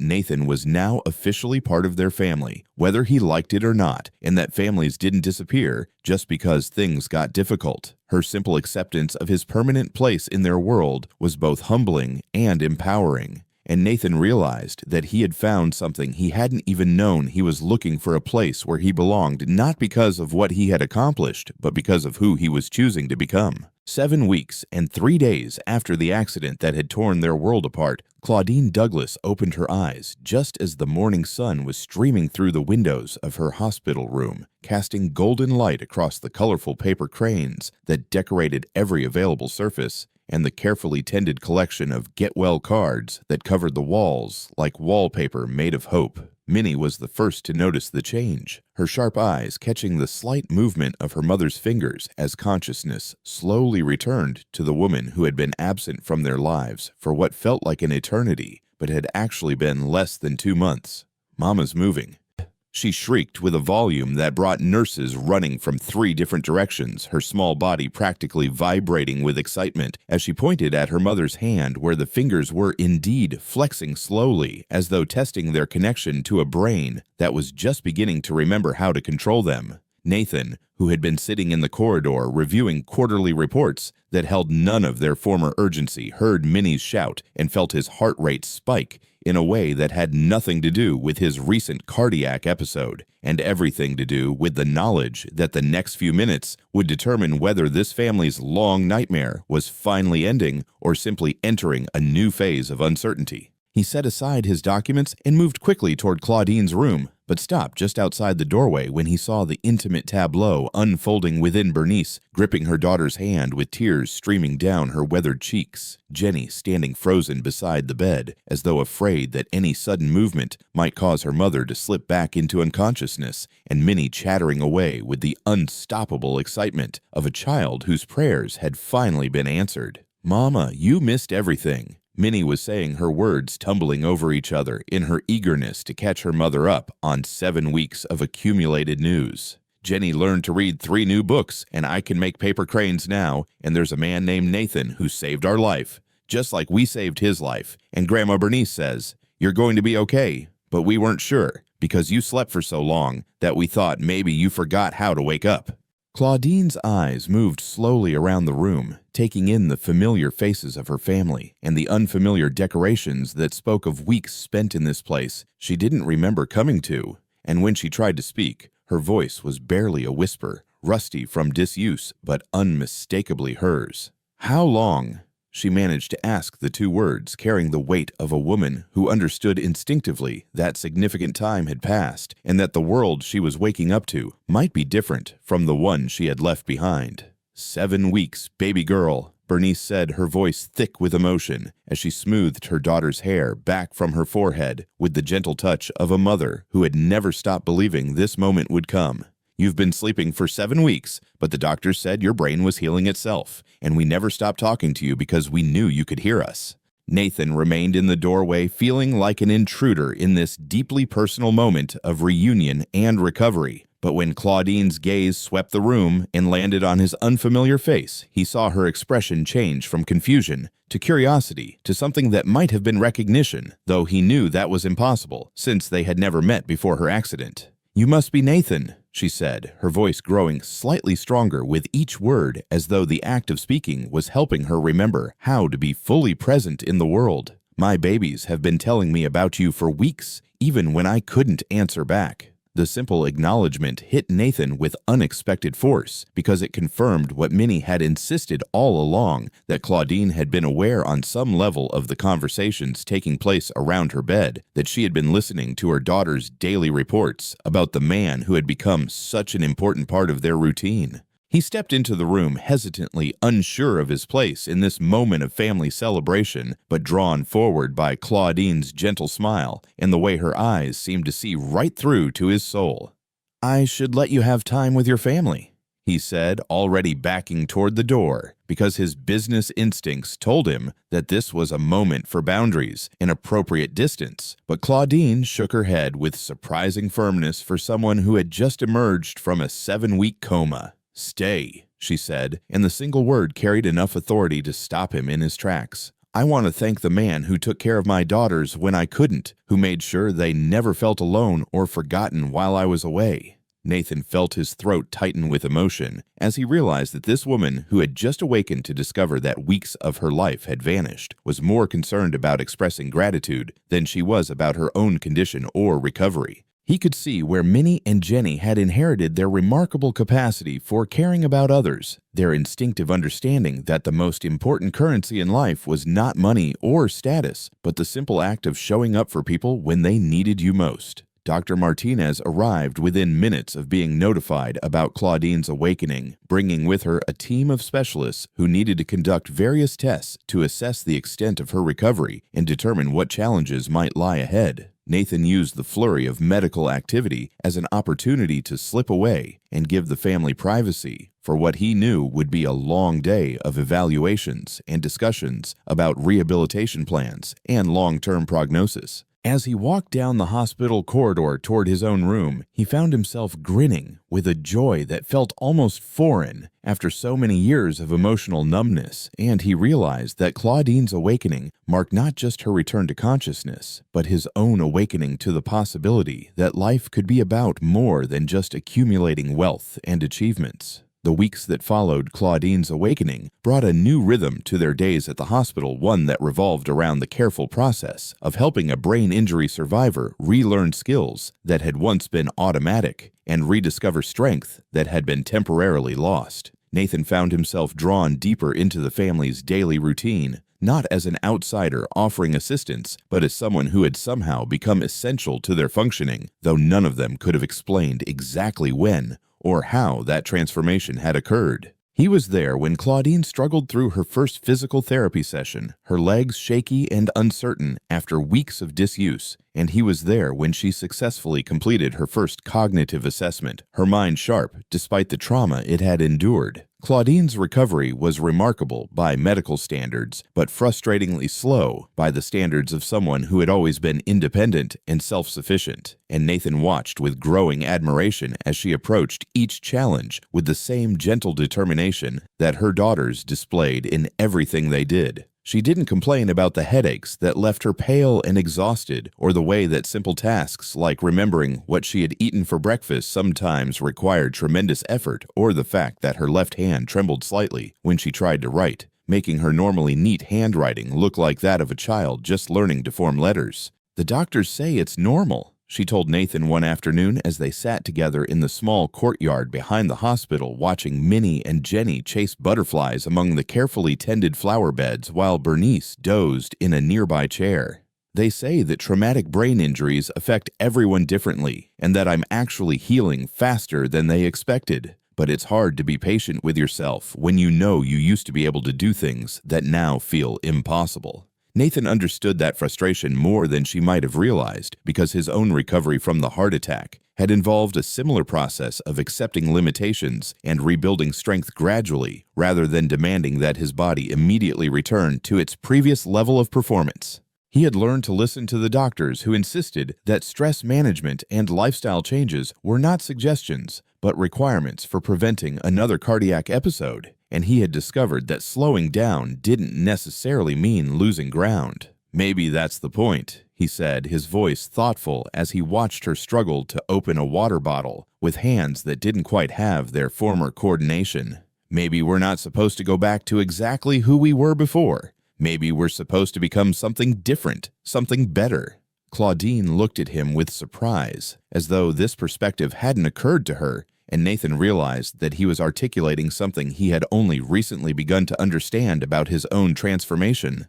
Nathan was now officially part of their family, whether he liked it or not, and that families didn't disappear just because things got difficult. Her simple acceptance of his permanent place in their world was both humbling and empowering. And Nathan realized that he had found something he hadn't even known he was looking for, a place where he belonged, not because of what he had accomplished, but because of who he was choosing to become. 7 weeks and 3 days after the accident that had torn their world apart, Claudine Douglas opened her eyes just as the morning sun was streaming through the windows of her hospital room, casting golden light across the colorful paper cranes that decorated every available surface, and the carefully tended collection of get-well cards that covered the walls like wallpaper made of hope. Minnie was the first to notice the change, her sharp eyes catching the slight movement of her mother's fingers as consciousness slowly returned to the woman who had been absent from their lives for what felt like an eternity, but had actually been less than 2 months. "Mama's moving," she shrieked with a volume that brought nurses running from 3 different directions, her small body practically vibrating with excitement as she pointed at her mother's hand where the fingers were indeed flexing slowly as though testing their connection to a brain that was just beginning to remember how to control them. Nathan, who had been sitting in the corridor reviewing quarterly reports that held none of their former urgency, heard Minnie's shout and felt his heart rate spike in a way that had nothing to do with his recent cardiac episode, and everything to do with the knowledge that the next few minutes would determine whether this family's long nightmare was finally ending or simply entering a new phase of uncertainty. He set aside his documents and moved quickly toward Claudine's room, but stopped just outside the doorway when he saw the intimate tableau unfolding within Bernice, gripping her daughter's hand with tears streaming down her weathered cheeks, Jenny standing frozen beside the bed, as though afraid that any sudden movement might cause her mother to slip back into unconsciousness, and Minnie chattering away with the unstoppable excitement of a child whose prayers had finally been answered. "Mama, you missed everything," Minnie was saying, her words tumbling over each other in her eagerness to catch her mother up on 7 weeks of accumulated news. "Jenny learned to read 3 new books, and I can make paper cranes now, and there's a man named Nathan who saved our life, just like we saved his life, and Grandma Bernice says, you're going to be okay, but we weren't sure, because you slept for so long that we thought maybe you forgot how to wake up." Claudine's eyes moved slowly around the room, taking in the familiar faces of her family and the unfamiliar decorations that spoke of weeks spent in this place she didn't remember coming to. And when she tried to speak, her voice was barely a whisper, rusty from disuse but unmistakably hers. "How long?" She managed to ask the 2 words, carrying the weight of a woman who understood instinctively that significant time had passed and that the world she was waking up to might be different from the one she had left behind. 7 weeks, baby girl," Bernice said, her voice thick with emotion, as she smoothed her daughter's hair back from her forehead with the gentle touch of a mother who had never stopped believing this moment would come. "You've been sleeping for 7 weeks, but the doctors said your brain was healing itself, and we never stopped talking to you because we knew you could hear us." Nathan remained in the doorway, feeling like an intruder in this deeply personal moment of reunion and recovery. But when Claudine's gaze swept the room and landed on his unfamiliar face, he saw her expression change from confusion to curiosity to something that might have been recognition, though he knew that was impossible since they had never met before her accident. "You must be Nathan," she said, her voice growing slightly stronger with each word as though the act of speaking was helping her remember how to be fully present in the world. "My babies have been telling me about you for weeks, even when I couldn't answer back." The simple acknowledgement hit Nathan with unexpected force because it confirmed what Minnie had insisted all along, that Claudine had been aware on some level of the conversations taking place around her bed, that she had been listening to her daughter's daily reports about the man who had become such an important part of their routine. He stepped into the room hesitantly, unsure of his place in this moment of family celebration, but drawn forward by Claudine's gentle smile and the way her eyes seemed to see right through to his soul. "I should let you have time with your family," he said, already backing toward the door, because his business instincts told him that this was a moment for boundaries and appropriate distance. But Claudine shook her head with surprising firmness for someone who had just emerged from a 7-week coma. "Stay," she said, and the single word carried enough authority to stop him in his tracks. "I want to thank the man who took care of my daughters when I couldn't, who made sure they never felt alone or forgotten while I was away." Nathan felt his throat tighten with emotion as he realized that this woman, who had just awakened to discover that weeks of her life had vanished, was more concerned about expressing gratitude than she was about her own condition or recovery. He could see where Minnie and Jenny had inherited their remarkable capacity for caring about others, their instinctive understanding that the most important currency in life was not money or status, but the simple act of showing up for people when they needed you most. Dr. Martinez arrived within minutes of being notified about Claudine's awakening, bringing with her a team of specialists who needed to conduct various tests to assess the extent of her recovery and determine what challenges might lie ahead. Nathan used the flurry of medical activity as an opportunity to slip away and give the family privacy for what he knew would be a long day of evaluations and discussions about rehabilitation plans and long-term prognosis. As he walked down the hospital corridor toward his own room, he found himself grinning with a joy that felt almost foreign after so many years of emotional numbness, and he realized that Claudine's awakening marked not just her return to consciousness, but his own awakening to the possibility that life could be about more than just accumulating wealth and achievements. The weeks that followed Claudine's awakening brought a new rhythm to their days at the hospital, one that revolved around the careful process of helping a brain injury survivor relearn skills that had once been automatic and rediscover strength that had been temporarily lost. Nathan found himself drawn deeper into the family's daily routine, not as an outsider offering assistance, but as someone who had somehow become essential to their functioning, though none of them could have explained exactly when or how that transformation had occurred. He was there when Claudine struggled through her first physical therapy session, her legs shaky and uncertain after weeks of disuse, and he was there when she successfully completed her first cognitive assessment, her mind sharp despite the trauma it had endured. Claudine's recovery was remarkable by medical standards, but frustratingly slow by the standards of someone who had always been independent and self-sufficient, and Nathan watched with growing admiration as she approached each challenge with the same gentle determination that her daughters displayed in everything they did. She didn't complain about the headaches that left her pale and exhausted, or the way that simple tasks like remembering what she had eaten for breakfast sometimes required tremendous effort, or the fact that her left hand trembled slightly when she tried to write, making her normally neat handwriting look like that of a child just learning to form letters. "The doctors say it's normal," she told Nathan one afternoon as they sat together in the small courtyard behind the hospital watching Minnie and Jenny chase butterflies among the carefully tended flower beds while Bernice dozed in a nearby chair. "They say that traumatic brain injuries affect everyone differently and that I'm actually healing faster than they expected. But it's hard to be patient with yourself when you know you used to be able to do things that now feel impossible." Nathan understood that frustration more than she might have realized because his own recovery from the heart attack had involved a similar process of accepting limitations and rebuilding strength gradually rather than demanding that his body immediately return to its previous level of performance. He had learned to listen to the doctors who insisted that stress management and lifestyle changes were not suggestions, but requirements for preventing another cardiac episode, and he had discovered that slowing down didn't necessarily mean losing ground. "Maybe that's the point," he said, his voice thoughtful as he watched her struggle to open a water bottle with hands that didn't quite have their former coordination. "Maybe we're not supposed to go back to exactly who we were before. Maybe we're supposed to become something different, something better." Claudine looked at him with surprise, as though this perspective hadn't occurred to her, and Nathan realized that he was articulating something he had only recently begun to understand about his own transformation.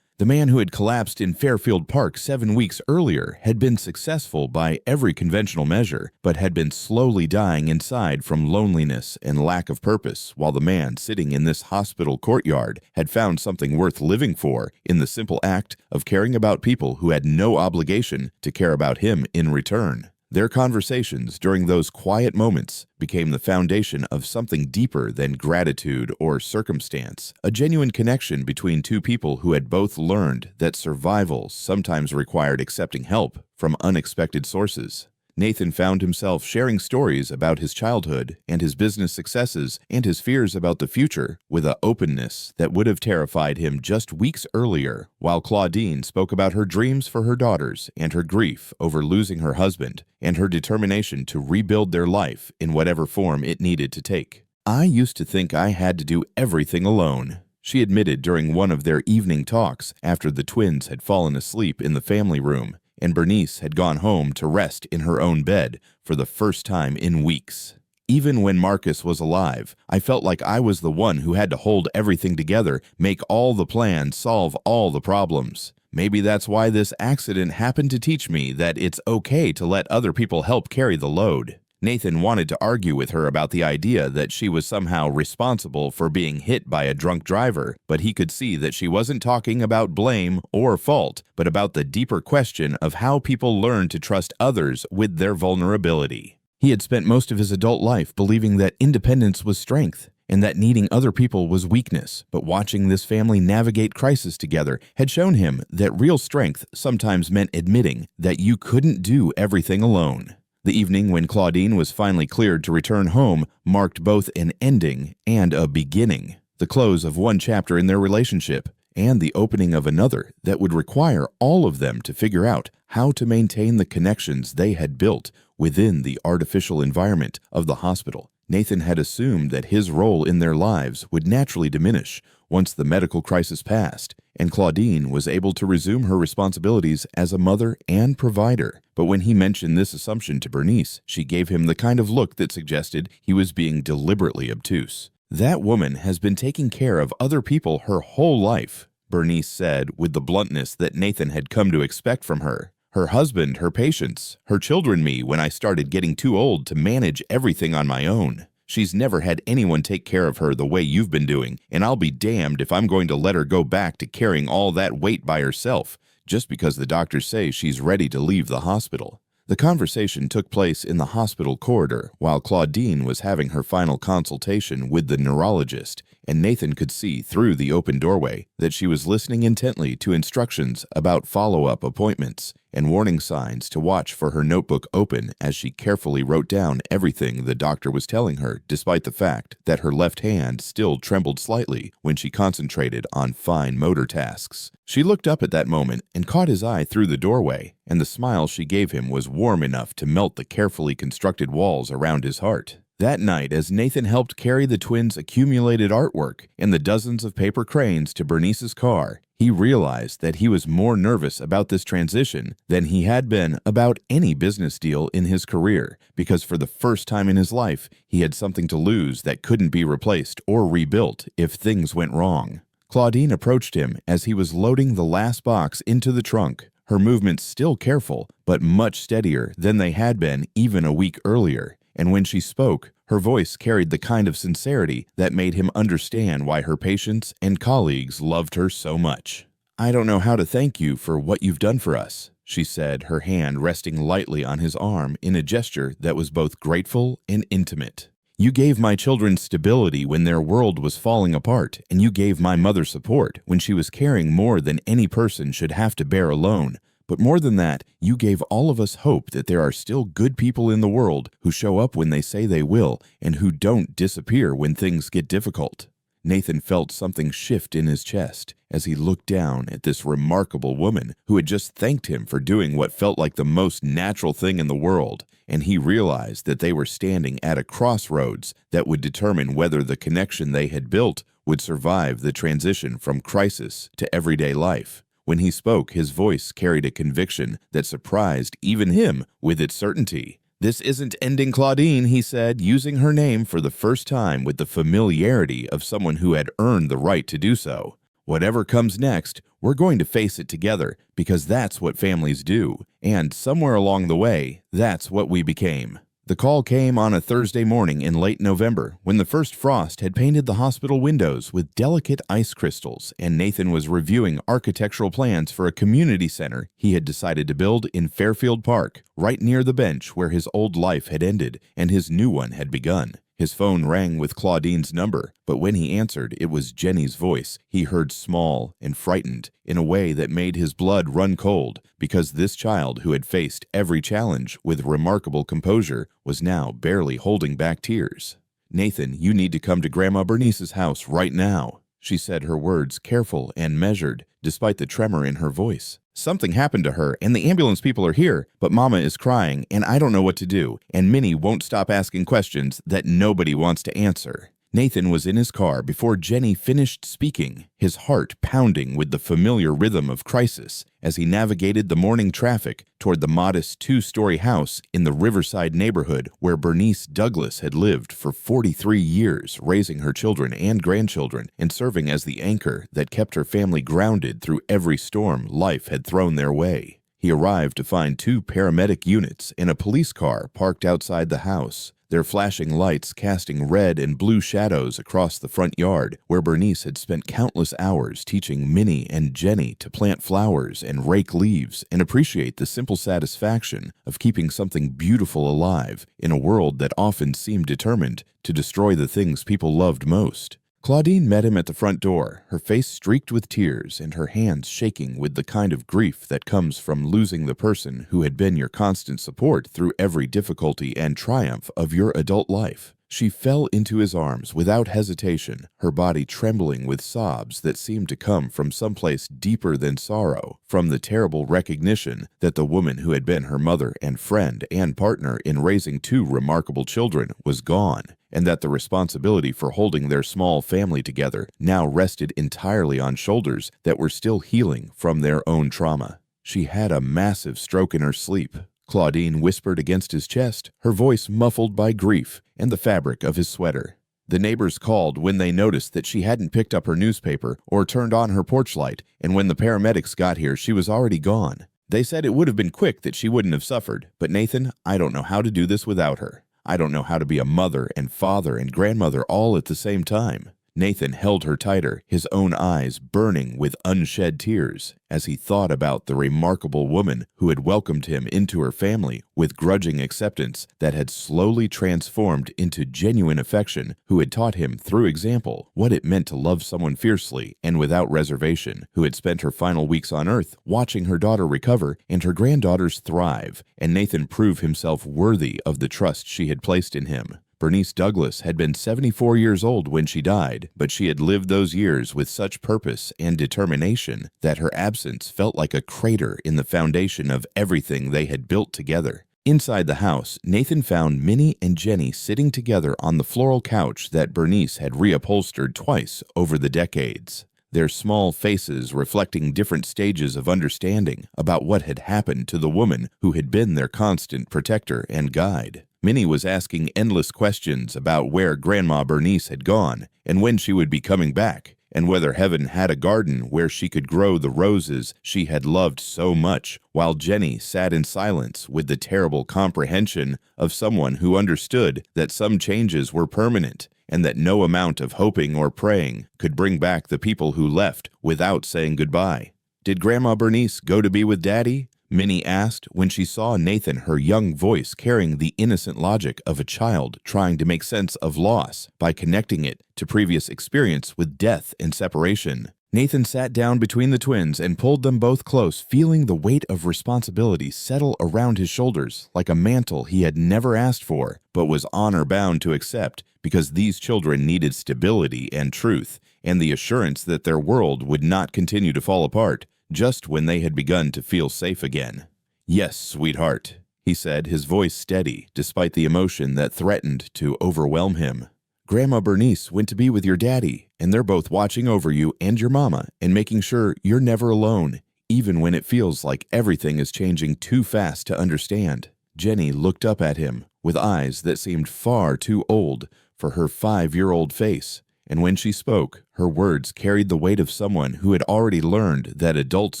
The man who had collapsed in Fairfield Park 7 weeks earlier had been successful by every conventional measure, but had been slowly dying inside from loneliness and lack of purpose, while the man sitting in this hospital courtyard had found something worth living for in the simple act of caring about people who had no obligation to care about him in return. Their conversations during those quiet moments became the foundation of something deeper than gratitude or circumstance, a genuine connection between two people who had both learned that survival sometimes required accepting help from unexpected sources. Nathan found himself sharing stories about his childhood and his business successes and his fears about the future with an openness that would have terrified him just weeks earlier, while Claudine spoke about her dreams for her daughters and her grief over losing her husband and her determination to rebuild their life in whatever form it needed to take. "I used to think I had to do everything alone," she admitted during one of their evening talks after the twins had fallen asleep in the family room and Bernice had gone home to rest in her own bed for the first time in weeks. "Even when Marcus was alive, I felt like I was the one who had to hold everything together, make all the plans, solve all the problems. Maybe that's why this accident happened to teach me that it's okay to let other people help carry the load." Nathan wanted to argue with her about the idea that she was somehow responsible for being hit by a drunk driver, but he could see that she wasn't talking about blame or fault, but about the deeper question of how people learn to trust others with their vulnerability. He had spent most of his adult life believing that independence was strength and that needing other people was weakness, but watching this family navigate crisis together had shown him that real strength sometimes meant admitting that you couldn't do everything alone. The evening when Claudine was finally cleared to return home marked both an ending and a beginning, the close of one chapter in their relationship and the opening of another that would require all of them to figure out how to maintain the connections they had built within the artificial environment of the hospital. Nathan had assumed that his role in their lives would naturally diminish once the medical crisis passed, and Claudine was able to resume her responsibilities as a mother and provider. But when he mentioned this assumption to Bernice, she gave him the kind of look that suggested he was being deliberately obtuse. "That woman has been taking care of other people her whole life," Bernice said with the bluntness that Nathan had come to expect from her. "Her husband, her patients, her children, me when I started getting too old to manage everything on my own. She's never had anyone take care of her the way you've been doing, and I'll be damned if I'm going to let her go back to carrying all that weight by herself, just because the doctors say she's ready to leave the hospital." The conversation took place in the hospital corridor while Claudine was having her final consultation with the neurologist, and Nathan could see through the open doorway that she was listening intently to instructions about follow-up appointments and warning signs to watch for her notebook open as she carefully wrote down everything the doctor was telling her, despite the fact that her left hand still trembled slightly when she concentrated on fine motor tasks. She looked up at that moment and caught his eye through the doorway, and the smile she gave him was warm enough to melt the carefully constructed walls around his heart. That night, as Nathan helped carry the twins' accumulated artwork and the dozens of paper cranes to Bernice's car, he realized that he was more nervous about this transition than he had been about any business deal in his career, because for the first time in his life, he had something to lose that couldn't be replaced or rebuilt if things went wrong. Claudine approached him as he was loading the last box into the trunk, her movements still careful, but much steadier than they had been even a week earlier. And when she spoke, her voice carried the kind of sincerity that made him understand why her patients and colleagues loved her so much. "I don't know how to thank you for what you've done for us," she said, her hand resting lightly on his arm in a gesture that was both grateful and intimate. "You gave my children stability when their world was falling apart, and you gave my mother support when she was carrying more than any person should have to bear alone. But more than that, you gave all of us hope that there are still good people in the world who show up when they say they will and who don't disappear when things get difficult." Nathan felt something shift in his chest as he looked down at this remarkable woman who had just thanked him for doing what felt like the most natural thing in the world, and he realized that they were standing at a crossroads that would determine whether the connection they had built would survive the transition from crisis to everyday life. When he spoke, his voice carried a conviction that surprised even him with its certainty. "This isn't ending, Claudine," he said, using her name for the first time with the familiarity of someone who had earned the right to do so. "Whatever comes next, we're going to face it together because that's what families do, and somewhere along the way, that's what we became." The call came on a Thursday morning in late November when the first frost had painted the hospital windows with delicate ice crystals, and Nathan was reviewing architectural plans for a community center he had decided to build in Fairfield Park, right near the bench where his old life had ended and his new one had begun. His phone rang with Claudine's number, but when he answered, it was Jenny's voice. He heard small and frightened in a way that made his blood run cold, because this child who had faced every challenge with remarkable composure was now barely holding back tears. "Nathan, you need to come to Grandma Bernice's house right now." She said her words careful and measured, despite the tremor in her voice. "Something happened to her, and the ambulance people are here, but Mama is crying, and I don't know what to do, and Minnie won't stop asking questions that nobody wants to answer." Nathan was in his car before Jenny finished speaking, his heart pounding with the familiar rhythm of crisis as he navigated the morning traffic toward the modest two-story house in the Riverside neighborhood where Bernice Douglas had lived for 43 years, raising her children and grandchildren and serving as the anchor that kept her family grounded through every storm life had thrown their way. He arrived to find 2 paramedic units and a police car parked outside the house, their flashing lights casting red and blue shadows across the front yard where Bernice had spent countless hours teaching Minnie and Jenny to plant flowers and rake leaves and appreciate the simple satisfaction of keeping something beautiful alive in a world that often seemed determined to destroy the things people loved most. Claudine met him at the front door, her face streaked with tears and her hands shaking with the kind of grief that comes from losing the person who had been your constant support through every difficulty and triumph of your adult life. She fell into his arms without hesitation, her body trembling with sobs that seemed to come from someplace deeper than sorrow, from the terrible recognition that the woman who had been her mother and friend and partner in raising 2 remarkable children was gone, and that the responsibility for holding their small family together now rested entirely on shoulders that were still healing from their own trauma. She had a massive stroke in her sleep, Claudine whispered against his chest, her voice muffled by grief and the fabric of his sweater. The neighbors called when they noticed that she hadn't picked up her newspaper or turned on her porch light, and when the paramedics got here, she was already gone. They said it would have been quick, that she wouldn't have suffered, but Nathan, I don't know how to do this without her. I don't know how to be a mother and father and grandmother all at the same time. Nathan held her tighter, his own eyes burning with unshed tears, as he thought about the remarkable woman who had welcomed him into her family with grudging acceptance that had slowly transformed into genuine affection, who had taught him through example what it meant to love someone fiercely and without reservation, who had spent her final weeks on earth watching her daughter recover and her granddaughters thrive, and Nathan prove himself worthy of the trust she had placed in him. Bernice Douglas had been 74 years old when she died, but she had lived those years with such purpose and determination that her absence felt like a crater in the foundation of everything they had built together. Inside the house, Nathan found Minnie and Jenny sitting together on the floral couch that Bernice had reupholstered twice over the decades, their small faces reflecting different stages of understanding about what had happened to the woman who had been their constant protector and guide. Minnie was asking endless questions about where Grandma Bernice had gone and when she would be coming back, and whether heaven had a garden where she could grow the roses she had loved so much, while Jenny sat in silence with the terrible comprehension of someone who understood that some changes were permanent and that no amount of hoping or praying could bring back the people who left without saying goodbye. Did Grandma Bernice go to be with Daddy? Minnie asked when she saw Nathan, her young voice carrying the innocent logic of a child trying to make sense of loss by connecting it to previous experience with death and separation. Nathan sat down between the twins and pulled them both close, feeling the weight of responsibility settle around his shoulders like a mantle he had never asked for, but was honor-bound to accept because these children needed stability and truth, and the assurance that their world would not continue to fall apart just when they had begun to feel safe again. "Yes, sweetheart," he said, his voice steady despite the emotion that threatened to overwhelm him. "Grandma Bernice went to be with your daddy, and they're both watching over you and your mama and making sure you're never alone, even when it feels like everything is changing too fast to understand." Jenny looked up at him with eyes that seemed far too old for her 5-year-old face, and when she spoke, her words carried the weight of someone who had already learned that adults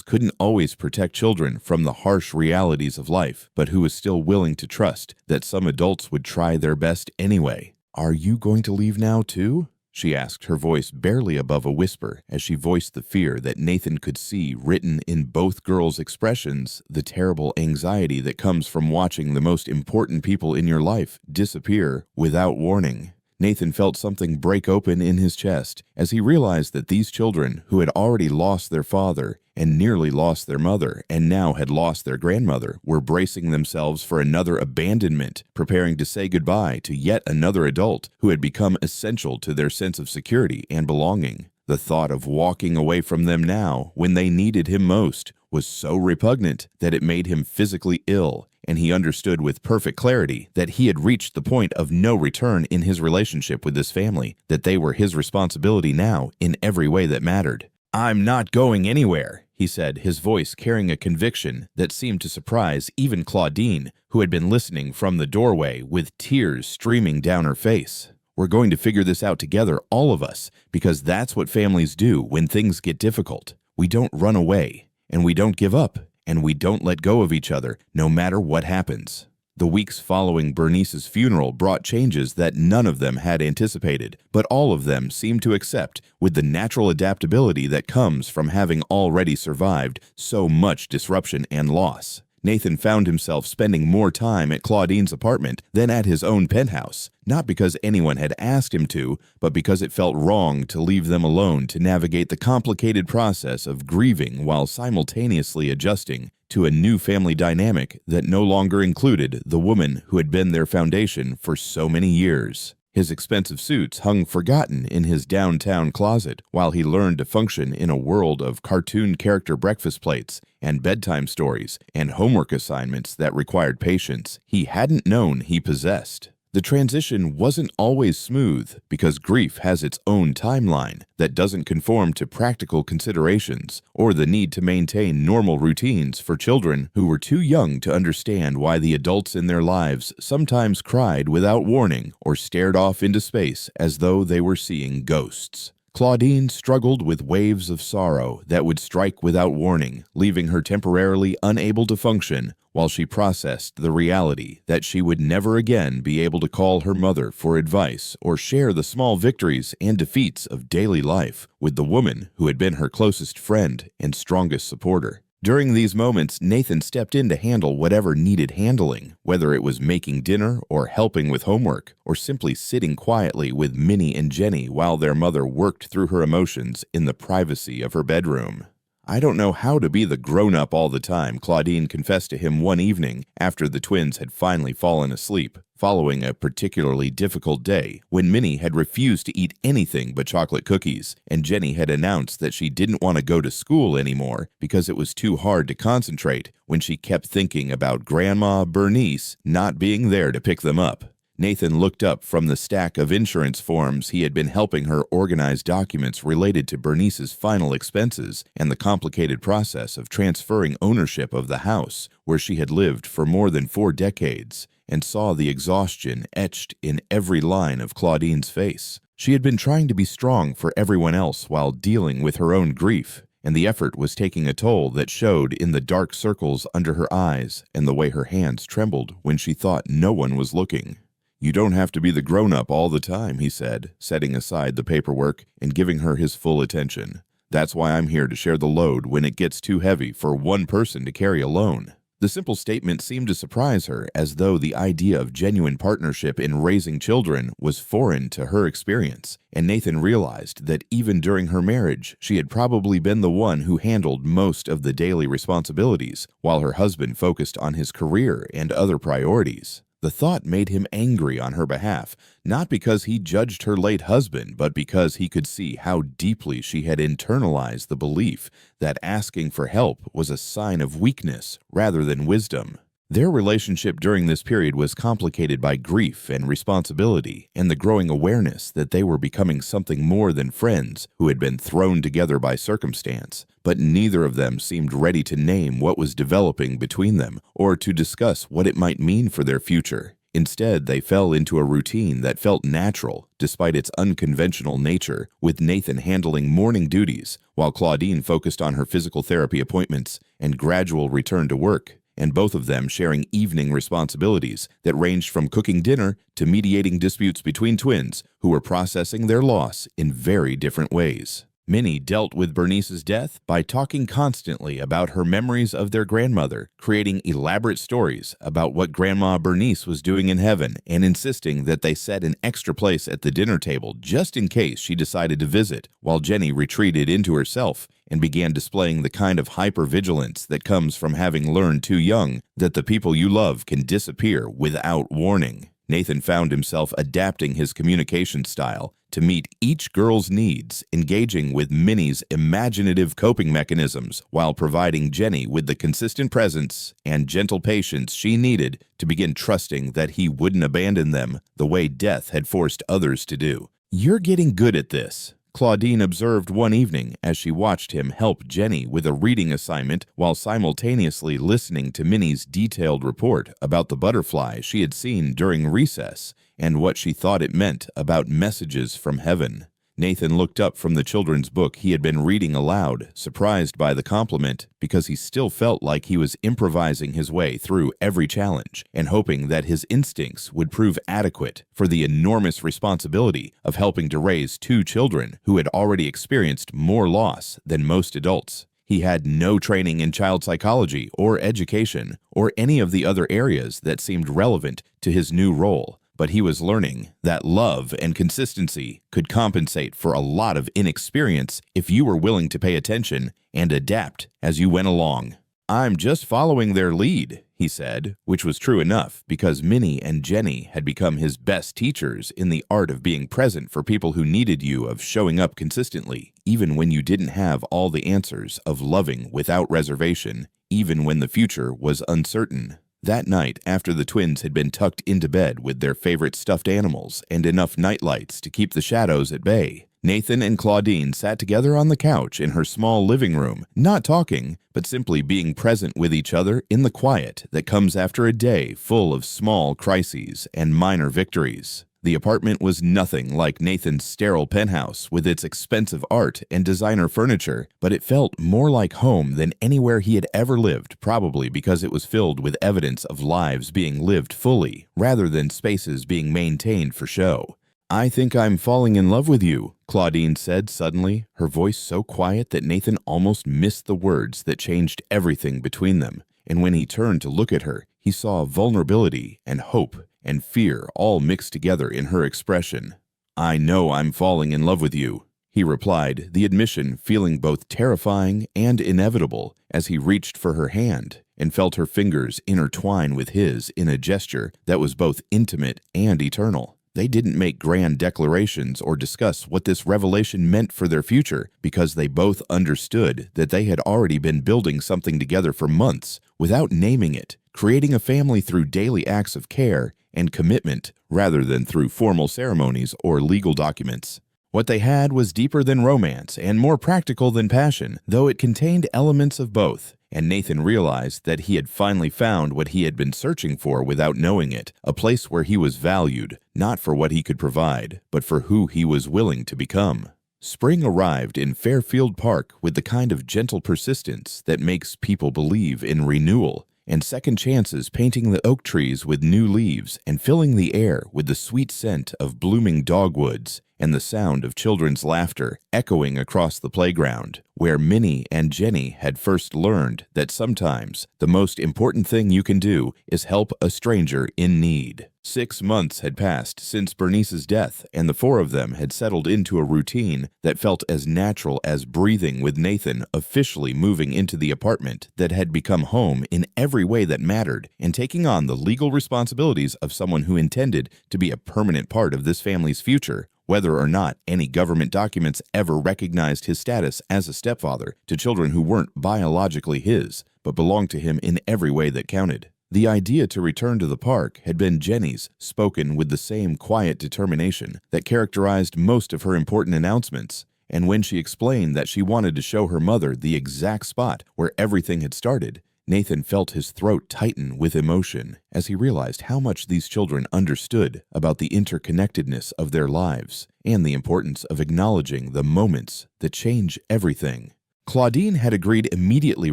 couldn't always protect children from the harsh realities of life, but who was still willing to trust that some adults would try their best anyway. "Are you going to leave now, too?" she asked, her voice barely above a whisper, as she voiced the fear that Nathan could see written in both girls' expressions, the terrible anxiety that comes from watching the most important people in your life disappear without warning. Nathan felt something break open in his chest as he realized that these children, who had already lost their father and nearly lost their mother and now had lost their grandmother, were bracing themselves for another abandonment, preparing to say goodbye to yet another adult who had become essential to their sense of security and belonging. The thought of walking away from them now, when they needed him most, was so repugnant that it made him physically ill, and he understood with perfect clarity that he had reached the point of no return in his relationship with this family, that they were his responsibility now in every way that mattered. "I'm not going anywhere," he said, his voice carrying a conviction that seemed to surprise even Claudine, who had been listening from the doorway with tears streaming down her face. "We're going to figure this out together, all of us, because that's what families do when things get difficult. We don't run away, and we don't give up, and we don't let go of each other no matter what happens. The weeks following Bernice's funeral brought changes that none of them had anticipated, but all of them seemed to accept with the natural adaptability that comes from having already survived so much disruption and loss. Nathan found himself spending more time at Claudine's apartment than at his own penthouse, not because anyone had asked him to, but because it felt wrong to leave them alone to navigate the complicated process of grieving while simultaneously adjusting to a new family dynamic that no longer included the woman who had been their foundation for so many years. His expensive suits hung forgotten in his downtown closet while he learned to function in a world of cartoon character breakfast plates and bedtime stories and homework assignments that required patience he hadn't known he possessed. The transition wasn't always smooth because grief has its own timeline that doesn't conform to practical considerations or the need to maintain normal routines for children who were too young to understand why the adults in their lives sometimes cried without warning or stared off into space as though they were seeing ghosts. Claudine struggled with waves of sorrow that would strike without warning, leaving her temporarily unable to function while she processed the reality that she would never again be able to call her mother for advice or share the small victories and defeats of daily life with the woman who had been her closest friend and strongest supporter. During these moments, Nathan stepped in to handle whatever needed handling, whether it was making dinner or helping with homework, or simply sitting quietly with Minnie and Jenny while their mother worked through her emotions in the privacy of her bedroom. "I don't know how to be the grown-up all the time," Claudine confessed to him one evening after the twins had finally fallen asleep, following a particularly difficult day when Minnie had refused to eat anything but chocolate cookies, and Jenny had announced that she didn't want to go to school anymore because it was too hard to concentrate when she kept thinking about Grandma Bernice not being there to pick them up. Nathan looked up from the stack of insurance forms he had been helping her organize documents related to Bernice's final expenses and the complicated process of transferring ownership of the house where she had lived for more than 4 decades, and saw the exhaustion etched in every line of Claudine's face. She had been trying to be strong for everyone else while dealing with her own grief, and the effort was taking a toll that showed in the dark circles under her eyes and the way her hands trembled when she thought no one was looking. "You don't have to be the grown-up all the time," he said, setting aside the paperwork and giving her his full attention. "That's why I'm here to share the load when it gets too heavy for one person to carry alone." The simple statement seemed to surprise her, as though the idea of genuine partnership in raising children was foreign to her experience, and Nathan realized that even during her marriage, she had probably been the one who handled most of the daily responsibilities, while her husband focused on his career and other priorities. The thought made him angry on her behalf, not because he judged her late husband, but because he could see how deeply she had internalized the belief that asking for help was a sign of weakness rather than wisdom. Their relationship during this period was complicated by grief and responsibility and the growing awareness that they were becoming something more than friends who had been thrown together by circumstance, but neither of them seemed ready to name what was developing between them or to discuss what it might mean for their future. Instead, they fell into a routine that felt natural, despite its unconventional nature, with Nathan handling morning duties while Claudine focused on her physical therapy appointments and gradual return to work, and both of them sharing evening responsibilities that ranged from cooking dinner to mediating disputes between twins who were processing their loss in very different ways. Minnie dealt with Bernice's death by talking constantly about her memories of their grandmother, creating elaborate stories about what Grandma Bernice was doing in heaven, and insisting that they set an extra place at the dinner table just in case she decided to visit, while Jenny retreated into herself and began displaying the kind of hypervigilance that comes from having learned too young that the people you love can disappear without warning. Nathan found himself adapting his communication style to meet each girl's needs, engaging with Minnie's imaginative coping mechanisms while providing Jenny with the consistent presence and gentle patience she needed to begin trusting that he wouldn't abandon them the way death had forced others to do. "You're getting good at this," Claudine observed one evening as she watched him help Jenny with a reading assignment while simultaneously listening to Minnie's detailed report about the butterfly she had seen during recess and what she thought it meant about messages from heaven. Nathan looked up from the children's book he had been reading aloud, surprised by the compliment, because he still felt like he was improvising his way through every challenge and hoping that his instincts would prove adequate for the enormous responsibility of helping to raise two children who had already experienced more loss than most adults. He had no training in child psychology or education or any of the other areas that seemed relevant to his new role. But he was learning that love and consistency could compensate for a lot of inexperience if you were willing to pay attention and adapt as you went along. "I'm just following their lead," he said, which was true enough because Minnie and Jenny had become his best teachers in the art of being present for people who needed you, of showing up consistently, even when you didn't have all the answers, of loving without reservation, even when the future was uncertain. That night, after the twins had been tucked into bed with their favorite stuffed animals and enough nightlights to keep the shadows at bay, Nathan and Claudine sat together on the couch in her small living room, not talking, but simply being present with each other in the quiet that comes after a day full of small crises and minor victories. The apartment was nothing like Nathan's sterile penthouse with its expensive art and designer furniture, but it felt more like home than anywhere he had ever lived, probably because it was filled with evidence of lives being lived fully, rather than spaces being maintained for show. "I think I'm falling in love with you," Claudine said suddenly, her voice so quiet that Nathan almost missed the words that changed everything between them. And when he turned to look at her, he saw vulnerability and hope and fear all mixed together in her expression. "I know I'm falling in love with you," he replied, the admission feeling both terrifying and inevitable as he reached for her hand and felt her fingers intertwine with his in a gesture that was both intimate and eternal. They didn't make grand declarations or discuss what this revelation meant for their future because they both understood that they had already been building something together for months without naming it, creating a family through daily acts of care and commitment rather than through formal ceremonies or legal documents. What they had was deeper than romance and more practical than passion, though it contained elements of both. And Nathan realized that he had finally found what he had been searching for without knowing it, a place where he was valued, not for what he could provide, but for who he was willing to become. Spring arrived in Fairfield Park with the kind of gentle persistence that makes people believe in renewal, and second chances painting the oak trees with new leaves and filling the air with the sweet scent of blooming dogwoods and the sound of children's laughter echoing across the playground, where Minnie and Jenny had first learned that sometimes the most important thing you can do is help a stranger in need. 6 months had passed since Bernice's death, and the four of them had settled into a routine that felt as natural as breathing, with Nathan officially moving into the apartment that had become home in every way that mattered and taking on the legal responsibilities of someone who intended to be a permanent part of this family's future, whether or not any government documents ever recognized his status as a stepfather to children who weren't biologically his, but belonged to him in every way that counted. The idea to return to the park had been Jenny's, spoken with the same quiet determination that characterized most of her important announcements, and when she explained that she wanted to show her mother the exact spot where everything had started, Nathan felt his throat tighten with emotion as he realized how much these children understood about the interconnectedness of their lives and the importance of acknowledging the moments that change everything. Claudine had agreed, immediately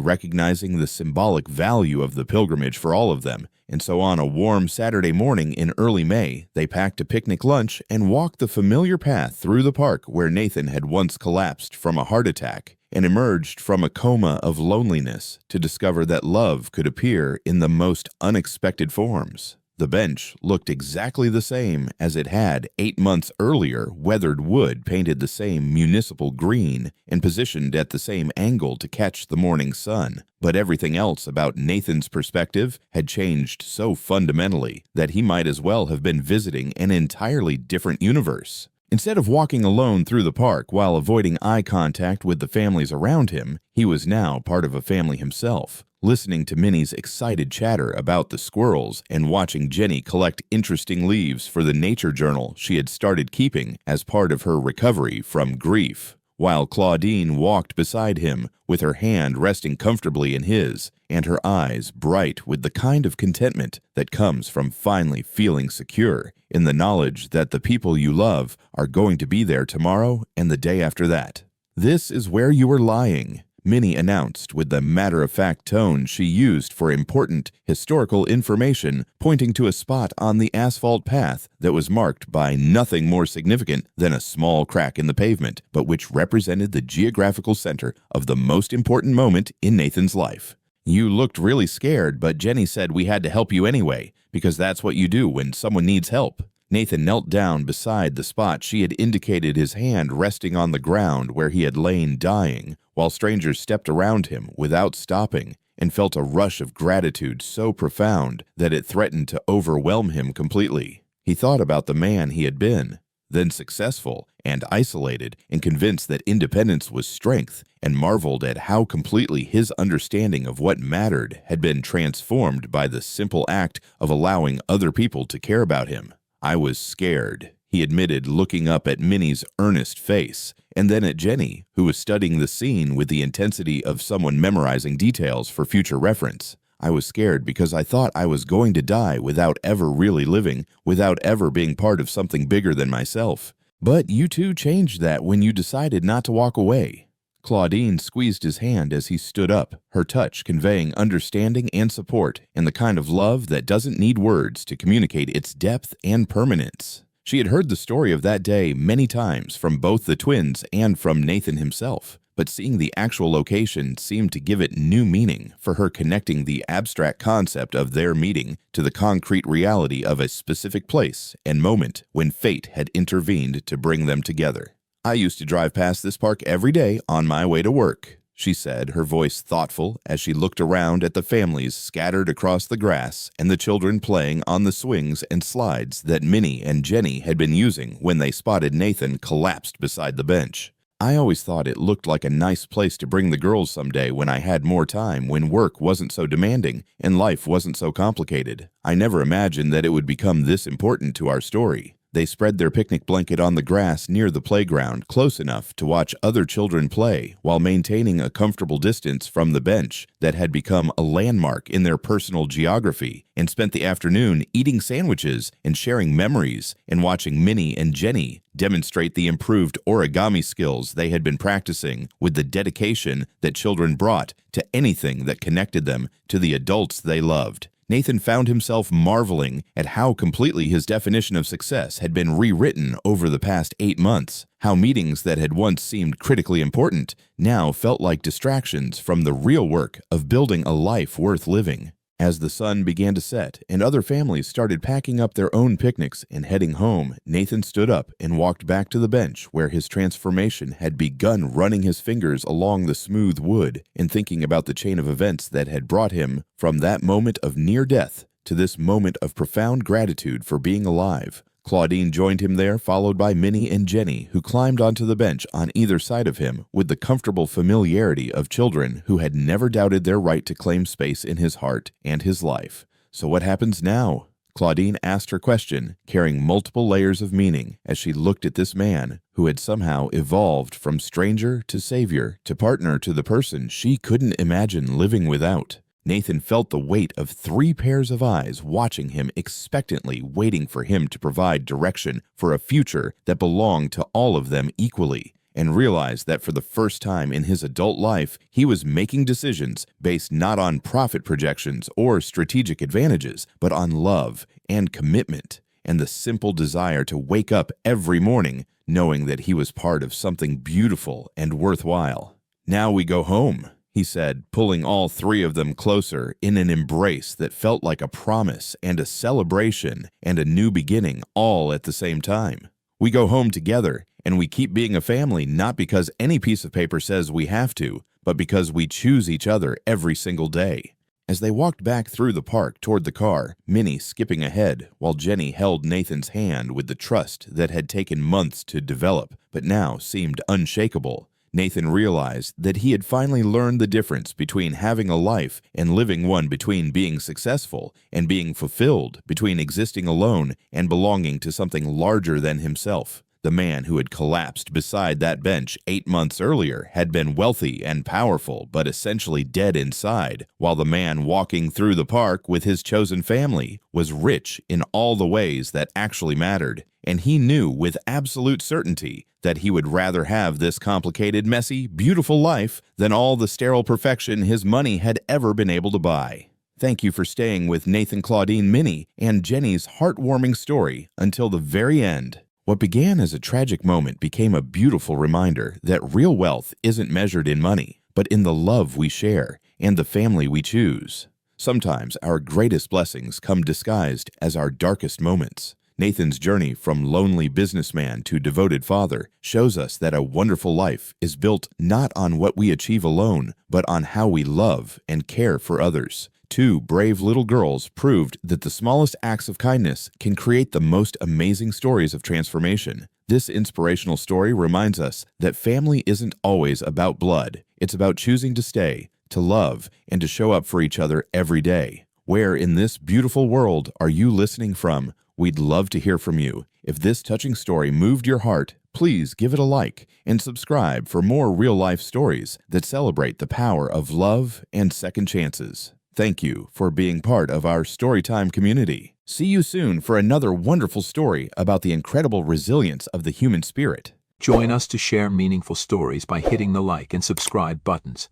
recognizing the symbolic value of the pilgrimage for all of them, and so on a warm Saturday morning in early May, they packed a picnic lunch and walked the familiar path through the park where Nathan had once collapsed from a heart attack and emerged from a coma of loneliness to discover that love could appear in the most unexpected forms. The bench looked exactly the same as it had 8 months earlier, weathered wood painted the same municipal green and positioned at the same angle to catch the morning sun. But everything else about Nathan's perspective had changed so fundamentally that he might as well have been visiting an entirely different universe. Instead of walking alone through the park while avoiding eye contact with the families around him, he was now part of a family himself, listening to Minnie's excited chatter about the squirrels and watching Jenny collect interesting leaves for the nature journal she had started keeping as part of her recovery from grief. while Claudine walked beside him with her hand resting comfortably in his and her eyes bright with the kind of contentment that comes from finally feeling secure in the knowledge that the people you love are going to be there tomorrow and the day after that. "This is where you were lying," Minnie announced with the matter-of-fact tone she used for important historical information, pointing to a spot on the asphalt path that was marked by nothing more significant than a small crack in the pavement, but which represented the geographical center of the most important moment in Nathan's life. "You looked really scared, but Jenny said we had to help you anyway, because that's what you do when someone needs help." Nathan knelt down beside the spot she had indicated, his hand resting on the ground where he had lain dying, while strangers stepped around him without stopping, and felt a rush of gratitude so profound that it threatened to overwhelm him completely. He thought about the man he had been, then successful and isolated and convinced that independence was strength, and marveled at how completely his understanding of what mattered had been transformed by the simple act of allowing other people to care about him. "I was scared," he admitted, looking up at Minnie's earnest face, and then at Jenny, who was studying the scene with the intensity of someone memorizing details for future reference. "I was scared because I thought I was going to die without ever really living, without ever being part of something bigger than myself. But you two changed that when you decided not to walk away." Claudine squeezed his hand as he stood up, her touch conveying understanding and support, and the kind of love that doesn't need words to communicate its depth and permanence. She had heard the story of that day many times from both the twins and from Nathan himself, but seeing the actual location seemed to give it new meaning for her, connecting the abstract concept of their meeting to the concrete reality of a specific place and moment when fate had intervened to bring them together. "I used to drive past this park every day on my way to work," she said, her voice thoughtful as she looked around at the families scattered across the grass and the children playing on the swings and slides that Minnie and Jenny had been using when they spotted Nathan collapsed beside the bench. "I always thought it looked like a nice place to bring the girls someday when I had more time, when work wasn't so demanding and life wasn't so complicated. I never imagined that it would become this important to our story." They spread their picnic blanket on the grass near the playground, close enough to watch other children play, while maintaining a comfortable distance from the bench that had become a landmark in their personal geography, and spent the afternoon eating sandwiches and sharing memories and watching Minnie and Jenny demonstrate the improved origami skills they had been practicing with the dedication that children brought to anything that connected them to the adults they loved. Nathan found himself marveling at how completely his definition of success had been rewritten over the past 8 months, how meetings that had once seemed critically important now felt like distractions from the real work of building a life worth living. As the sun began to set and other families started packing up their own picnics and heading home, Nathan stood up and walked back to the bench where his transformation had begun, running his fingers along the smooth wood and thinking about the chain of events that had brought him from that moment of near death to this moment of profound gratitude for being alive. Claudine joined him there, followed by Minnie and Jenny, who climbed onto the bench on either side of him with the comfortable familiarity of children who had never doubted their right to claim space in his heart and his life. "So what happens now?" Claudine asked her question, carrying multiple layers of meaning as she looked at this man who had somehow evolved from stranger to savior to partner to the person she couldn't imagine living without. Nathan felt the weight of 3 pairs of eyes watching him expectantly, waiting for him to provide direction for a future that belonged to all of them equally, and realized that for the first time in his adult life, he was making decisions based not on profit projections or strategic advantages, but on love and commitment, and the simple desire to wake up every morning knowing that he was part of something beautiful and worthwhile. "Now we go home," he said, pulling all 3 of them closer in an embrace that felt like a promise and a celebration and a new beginning all at the same time. "We go home together, and we keep being a family not because any piece of paper says we have to, but because we choose each other every single day." As they walked back through the park toward the car, Minnie skipping ahead, while Jenny held Nathan's hand with the trust that had taken months to develop but now seemed unshakable, Nathan realized that he had finally learned the difference between having a life and living one, between being successful and being fulfilled, between existing alone and belonging to something larger than himself. The man who had collapsed beside that bench 8 months earlier had been wealthy and powerful, but essentially dead inside, while the man walking through the park with his chosen family was rich in all the ways that actually mattered, and he knew with absolute certainty that he would rather have this complicated, messy, beautiful life than all the sterile perfection his money had ever been able to buy. Thank you for staying with Nathan, Claudine, Minnie, and Jenny's heartwarming story until the very end. What began as a tragic moment became a beautiful reminder that real wealth isn't measured in money, but in the love we share and the family we choose. Sometimes our greatest blessings come disguised as our darkest moments. Nathan's journey from lonely businessman to devoted father shows us that a wonderful life is built not on what we achieve alone, but on how we love and care for others. Two brave little girls proved that the smallest acts of kindness can create the most amazing stories of transformation. This inspirational story reminds us that family isn't always about blood. It's about choosing to stay, to love, and to show up for each other every day. Where in this beautiful world are you listening from? We'd love to hear from you. If this touching story moved your heart, please give it a like and subscribe for more real-life stories that celebrate the power of love and second chances. Thank you for being part of our Storytime community. See you soon for another wonderful story about the incredible resilience of the human spirit. Join us to share meaningful stories by hitting the like and subscribe buttons.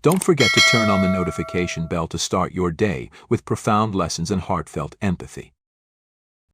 Don't forget to turn on the notification bell to start your day with profound lessons and heartfelt empathy.